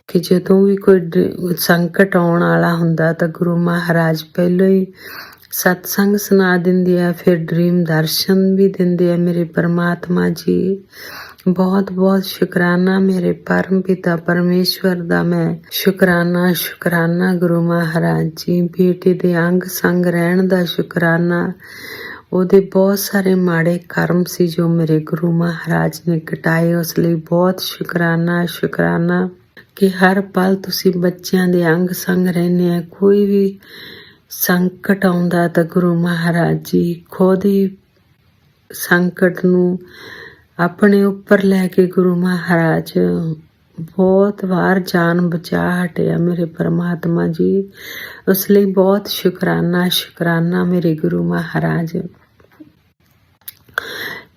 कि जदों भी कोई संकट आउण वाला हुंदा तां गुरु महाराज पहलों ही सत्संग सुना दिंदे आ, फिर ड्रीम दर्शन भी दिंदे आ मेरे परमात्मा जी। बहुत बहुत शुकराना मेरे परम पिता परमेश्वर दा, मैं शुकराना शुकराना गुरु महाराज जी। बेटे दे अंग संग रहण दा शुकराना। ਉਹਦੇ ਬਹੁਤ ਸਾਰੇ ਮਾੜੇ ਕਰਮ ਸੀ ਜੋ ਮੇਰੇ ਗੁਰੂ ਮਹਾਰਾਜ ਨੇ ਕਟਾਏ, ਉਸ ਲਈ ਬਹੁਤ ਸ਼ੁਕਰਾਨਾ ਸ਼ੁਕਰਾਨਾ ਕਿ ਹਰ ਪਲ ਤੁਸੀਂ ਬੱਚਿਆਂ ਦੇ ਅੰਗ ਸੰਗ ਰਹਿੰਦੇ ਆ। ਕੋਈ ਵੀ ਸੰਕਟ ਆਉਂਦਾ ਤਾਂ ਗੁਰੂ ਮਹਾਰਾਜ ਜੀ ਖੁਦ ਹੀ ਸੰਕਟ ਨੂੰ ਆਪਣੇ ਉੱਪਰ ਲੈ ਕੇ ਗੁਰੂ ਮਹਾਰਾਜ ਬਹੁਤ ਵਾਰ ਜਾਨ ਬਚਾ ਹਟਿਆ ਮੇਰੇ ਪਰਮਾਤਮਾ ਜੀ। ਉਸ ਲਈ ਬਹੁਤ ਸ਼ੁਕਰਾਨਾ ਸ਼ੁਕਰਾਨਾ ਮੇਰੇ ਗੁਰੂ ਮਹਾਰਾਜ।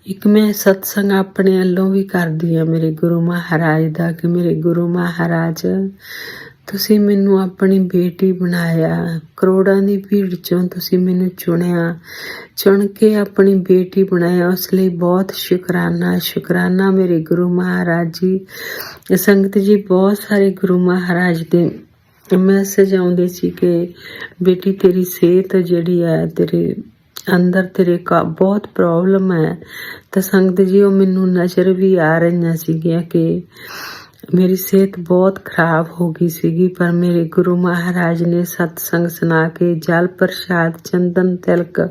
ਇੱਕ ਮੈਂ ਸਤਸੰਗ ਆਪਣੇ ਵੱਲੋਂ ਵੀ ਕਰਦੀ ਆ ਮੇਰੇ ਗੁਰੂ ਮਹਾਰਾਜ ਦਾ ਕਿ ਮੇਰੇ ਗੁਰੂ ਮਹਾਰਾਜ ਤੁਸੀਂ ਮੈਨੂੰ ਆਪਣੀ ਬੇਟੀ ਬਣਾਇਆ, ਕਰੋੜਾਂ ਦੀ ਭੀੜ ਚੋਂ ਤੁਸੀਂ ਮੈਨੂੰ ਚੁਣ ਕੇ ਆਪਣੀ ਬੇਟੀ ਬਣਾਇਆ। ਉਸ ਲਈ ਬਹੁਤ ਸ਼ੁਕਰਾਨਾ ਸ਼ੁਕਰਾਨਾ ਮੇਰੇ ਗੁਰੂ ਮਹਾਰਾਜ ਜੀ। ਸੰਗਤ ਜੀ ਬਹੁਤ ਸਾਰੇ ਗੁਰੂ ਮਹਾਰਾਜ ਦੇ ਮੈਸੇਜ ਆਉਂਦੇ ਸੀ ਕਿ ਬੇਟੀ ਤੇਰੀ ਸਿਹਤ ਜਿਹੜੀ ਹੈ, ਤੇਰੇ ਅੰਦਰ ਤੇਰੇ ਬਹੁਤ ਪ੍ਰੋਬਲਮ ਹੈ। ਤਾਂ ਸੰਗਤ ਜੀ ਉਹ ਮੈਨੂੰ ਨਜ਼ਰ ਵੀ ਆ ਰਹੀਆਂ ਸੀਗੀਆਂ ਕਿ ਮੇਰੀ ਸਿਹਤ ਬਹੁਤ ਖਰਾਬ ਹੋ ਗਈ ਸੀਗੀ, ਪਰ ਮੇਰੇ ਗੁਰੂ ਮਹਾਰਾਜ ਨੇ ਸਤਸੰਗ ਸੁਣਾ ਕੇ ਜਲ ਪ੍ਰਸ਼ਾਦ ਚੰਦਨ ਤਿਲਕ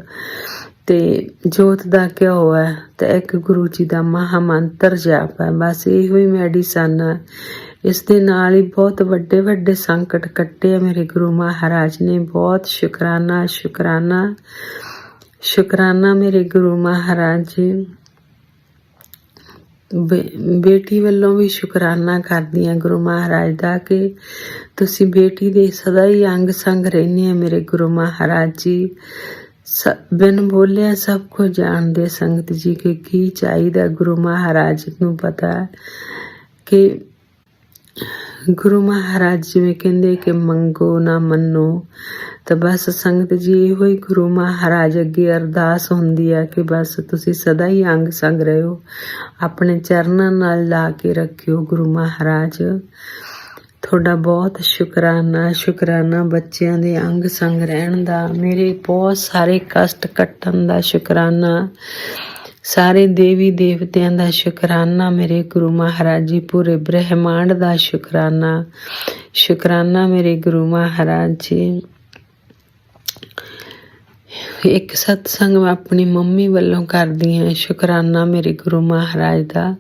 ਤੇ ਜੋਤ ਦਾ ਘਿਓ ਹੈ ਤੇ ਇੱਕ ਗੁਰੂ ਜੀ ਦਾ ਮਹਾਮੰਤਰ ਜਾਪ ਹੈ, ਬਸ ਇਹੋ ਹੀ ਮੈਡੀਸਨ ਹੈ। ਇਸ ਦੇ ਨਾਲ ਹੀ ਬਹੁਤ ਵੱਡੇ ਵੱਡੇ ਸੰਕਟ ਕੱਟੇ ਮੇਰੇ ਗੁਰੂ ਮਹਾਰਾਜ ਨੇ। ਬਹੁਤ ਸ਼ੁਕਰਾਨਾ ਸ਼ੁਕਰਾਨਾ ਸ਼ੁਕਰਾਨਾ ਮੇਰੇ ਗੁਰੂ ਮਹਾਰਾਜ ਜੀ। ਬੇਟੀ ਵੱਲੋਂ ਵੀ ਸ਼ੁਕਰਾਨਾ ਕਰਦੀ ਹਾਂ ਗੁਰੂ ਮਹਾਰਾਜ ਦਾ ਕਿ ਤੁਸੀਂ ਬੇਟੀ ਦੇ ਸਦਾ ਹੀ ਅੰਗ ਸੰਗ ਰਹਿੰਦੇ ਆ ਮੇਰੇ ਗੁਰੂ ਮਹਾਰਾਜ ਜੀ। ਬਿਨ ਬੋਲਿਆ ਸਭ ਕੁਝ ਜਾਣਦੇ ਸੰਗਤ ਜੀ ਕਿ ਕੀ ਚਾਹੀਦਾ। ਗੁਰੂ ਮਹਾਰਾਜ ਨੂੰ ਪਤਾ ਕਿ ਗੁਰੂ ਮਹਾਰਾਜ ਜਿਵੇਂ ਕਹਿੰਦੇ ਕਿ ਮੰਗੋ ਨਾ ਮੰਨੋ, ਤਾਂ ਬਸ ਸੰਗਤ ਜੀ ਇਹੋ ਹੀ ਗੁਰੂ ਮਹਾਰਾਜ ਅੱਗੇ ਅਰਦਾਸ ਹੁੰਦੀ ਆ ਕਿ ਬਸ ਤੁਸੀਂ ਸਦਾ ਹੀ ਅੰਗ ਸੰਗ ਰਹੋ, ਆਪਣੇ ਚਰਨਾਂ ਨਾਲ ਲਾ ਕੇ ਰੱਖਿਓ ਗੁਰੂ ਮਹਾਰਾਜ। ਤੁਹਾਡਾ ਬਹੁਤ ਸ਼ੁਕਰਾਨਾ ਸ਼ੁਕਰਾਨਾ ਬੱਚਿਆਂ ਦੇ ਅੰਗ ਸੰਗ ਰਹਿਣ ਦਾ, ਮੇਰੇ ਬਹੁਤ ਸਾਰੇ ਕਸ਼ਟ ਕੱਟਣ ਦਾ ਸ਼ੁਕਰਾਨਾ, ਸਾਰੇ ਦੇਵੀ ਦੇਵਤਿਆਂ ਦਾ ਸ਼ੁਕਰਾਨਾ ਮੇਰੇ ਗੁਰੂ ਮਹਾਰਾਜ ਜੀ। ਪੂਰੇ ਬ੍ਰਹਿਮੰਡ ਦਾ ਸ਼ੁਕਰਾਨਾ ਸ਼ੁਕਰਾਨਾ ਮੇਰੇ ਗੁਰੂ ਮਹਾਰਾਜ ਜੀ। ਇੱਕ ਸਤਸੰਗ ਮੈਂ ਆਪਣੀ ਮੰਮੀ ਵੱਲੋਂ ਕਰਦੀ ਹਾਂ ਸ਼ੁਕਰਾਨਾ ਮੇਰੇ ਗੁਰੂ ਮਹਾਰਾਜ ਦਾ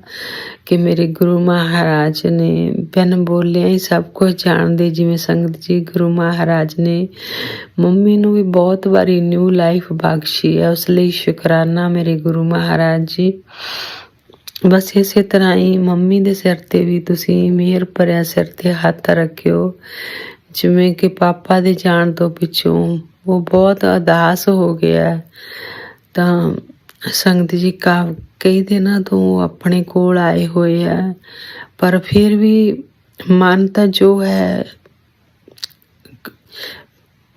ਕਿ ਮੇਰੇ ਗੁਰੂ ਮਹਾਰਾਜ ਨੇ ਬਿਨ ਬੋਲਿਆ ਹੀ ਸਭ ਕੁਝ ਜਾਣਦੇ। ਜਿਵੇਂ ਸੰਗਤ ਜੀ ਗੁਰੂ ਮਹਾਰਾਜ ਨੇ ਮੰਮੀ ਨੂੰ ਵੀ ਬਹੁਤ ਵਾਰੀ ਨਿਊ ਲਾਈਫ ਬਖਸ਼ੀ ਹੈ, ਉਸ ਲਈ ਸ਼ੁਕਰਾਨਾ ਮੇਰੇ ਗੁਰੂ ਮਹਾਰਾਜ ਜੀ। ਬਸ ਇਸੇ ਤਰ੍ਹਾਂ ਹੀ ਮੰਮੀ ਦੇ ਸਿਰ ਤੇ ਵੀ ਤੁਸੀਂ ਮਿਹਰ ਭਰਿਆ ਸਿਰ ਤੇ ਹੱਥ ਰੱਖਿਓ। ਜਿਵੇਂ ਕਿ ਪਾਪਾ ਦੇ ਜਾਣ ਤੋਂ ਪਿੱਛੋਂ ਉਹ ਬਹੁਤ ਉਦਾਸ ਹੋ ਗਿਆ, ਤਾਂ ਸੰਗਤ ਜੀ ਕਈ ਦਿਨਾਂ ਤੋਂ ਆਪਣੇ ਕੋਲ ਆਏ ਹੋਏ ਆ, ਪਰ ਫਿਰ ਵੀ ਮਨ ਤਾਂ ਜੋ ਹੈ,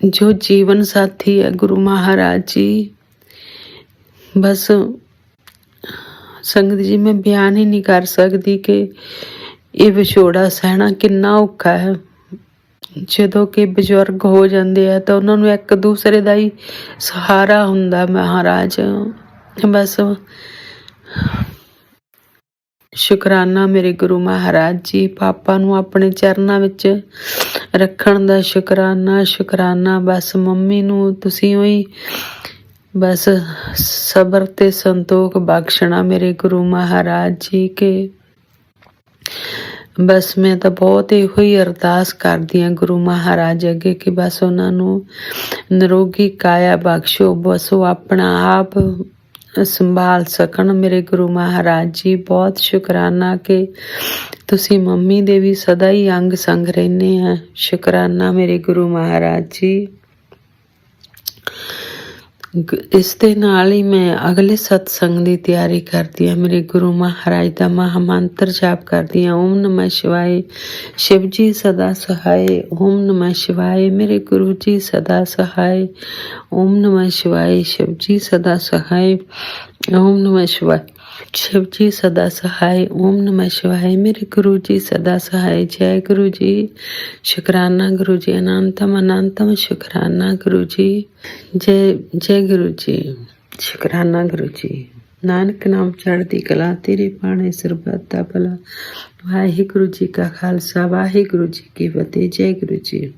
ਜੋ ਜੀਵਨ ਸਾਥੀ ਹੈ ਗੁਰੂ ਮਹਾਰਾਜ ਜੀ। ਬਸ ਸੰਗਤ ਜੀ ਮੈਂ ਬਿਆਨ ਹੀ ਨਹੀਂ ਕਰ ਸਕਦੀ ਕਿ ਇਹ ਵਿਛੋੜਾ ਸਹਿਣਾ ਕਿੰਨਾ ਔਖਾ ਹੈ। ਜਦੋਂ ਕਿ ਬਜ਼ੁਰਗ ਹੋ ਜਾਂਦੇ ਆ ਤਾਂ ਉਹਨਾਂ ਨੂੰ ਇੱਕ ਦੂਸਰੇ ਦਾ ਹੀ ਸਹਾਰਾ ਹੁੰਦਾ ਮਹਾਰਾਜ। ਬਸ ਸ਼ੁਕਰਾਨਾ ਮੇਰੇ ਗੁਰੂ ਮਹਾਰਾਜ ਜੀ। ਪਾਪਾ ਨੂੰ ਆਪਣੇ ਚਰਨਾਂ ਵਿੱਚ ਰੱਖਣ ਦਾ ਸ਼ੁਕਰਾਨਾ ਸ਼ੁਕਰਾਨਾ। ਬਸ ਮੰਮੀ ਨੂੰ ਤੁਸੀਂ ਉਹੀ ਬਸ ਸਬਰ ਤੇ ਸੰਤੋਖ ਬਖਸ਼ਣਾ ਮੇਰੇ ਗੁਰੂ ਮਹਾਰਾਜ ਜੀ ਕੇ ਬਸ ਮੈਂ ਤਾਂ ਬਹੁਤ ਇਹੋ ਹੀ ਅਰਦਾਸ ਕਰਦੀ ਹਾਂ ਗੁਰੂ ਮਹਾਰਾਜ ਅੱਗੇ ਕਿ ਬਸ ਉਹਨਾਂ ਨੂੰ ਨਿਰੋਗੀ ਕਾਇਆ ਬਖਸ਼ੋ, ਬਸ ਉਹ ਆਪਣਾ ਆਪ ਸੰਭਾਲ ਸਕਣ ਮੇਰੇ ਗੁਰੂ ਮਹਾਰਾਜ ਜੀ। ਬਹੁਤ ਸ਼ੁਕਰਾਨਾ ਕਿ ਤੁਸੀਂ ਮੰਮੀ ਦੇ ਵੀ ਸਦਾ ਹੀ ਅੰਗ ਸੰਗ ਰਹਿੰਦੇ ਆ। ਸ਼ੁਕਰਾਨਾ ਮੇਰੇ ਗੁਰੂ ਮਹਾਰਾਜ ਜੀ। ਇਸ ਦੇ ਨਾਲ ਹੀ ਮੈਂ ਅਗਲੇ ਸਤਸੰਗ ਦੀ ਤਿਆਰੀ ਕਰਦੀ ਹਾਂ। ਮੇਰੇ ਗੁਰੂ ਮਹਾਰਾਜ ਦਾ ਮਹਾਮੰਤਰ ਜਾਪ ਕਰਦੀ ਹਾਂ। ਓਮ ਨਮः ਸ਼ਿਵਾਏ, ਸ਼ਿਵ ਜੀ ਸਦਾ ਸਹਾਏ। ਓਮ ਨਮः ਸ਼ਿਵਾਏ, ਮੇਰੇ ਗੁਰੂ ਜੀ ਸਦਾ ਸਹਾਏ। ਓਮ ਨਮः ਸ਼ਿਵਾਏ, ਸ਼ਿਵ ਜੀ ਸਦਾ ਸਹਾਏ। ਓਮ ਨਮः ਸ਼ਿਵਾਏ, शिव जी सदा सहाय। ओम नमः शिवाय। मेरे गुरु जी सदा सहाय। जय गुरु जी। शुक्राना गुरु जी। अनंतम अनंतम शुक्राना गुरु जी। जय जय गुरु जी। शुक्राना गुरु जी। नानक नाम चढ़ती कला तेरे पाने सरबता भला। वाहिगुरु जी का खालसा वाहिगुरु जी की फतेह। जय गुरु जी।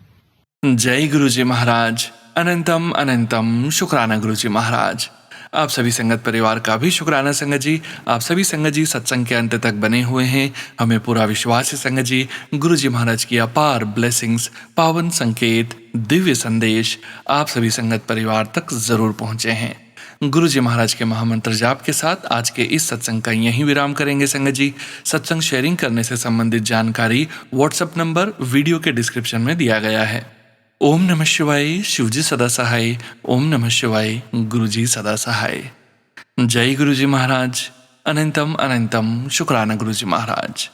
जय गुरु जी महाराज। अनंतम अनंतम शुक्राना गुरु जी महाराज। आप सभी संगत परिवार का भी शुक्राना संगत जी। आप सभी संगत जी सत्संग के अंत तक बने हुए हैं। हमें पूरा विश्वास है संगत जी, गुरु जी महाराज की अपार ब्लेसिंग्स, पावन संकेत, दिव्य संदेश आप सभी संगत परिवार तक जरूर पहुंचे हैं। गुरु जी महाराज के महामंत्र जाप के साथ आज के इस सत्संग का यहीं विराम करेंगे संगत जी। सत्संग शेयरिंग करने से संबंधित जानकारी व्हाट्सएप नंबर वीडियो के डिस्क्रिप्शन में दिया गया है। ओम नमः शिवाय। शिवजी सदा सहाय। ओम नमः शिवाय। गुरु जी सदा सहाय। जय गुरु जी महाराज। अनंतम अनंतम शुक्राना गुरु जी महाराज।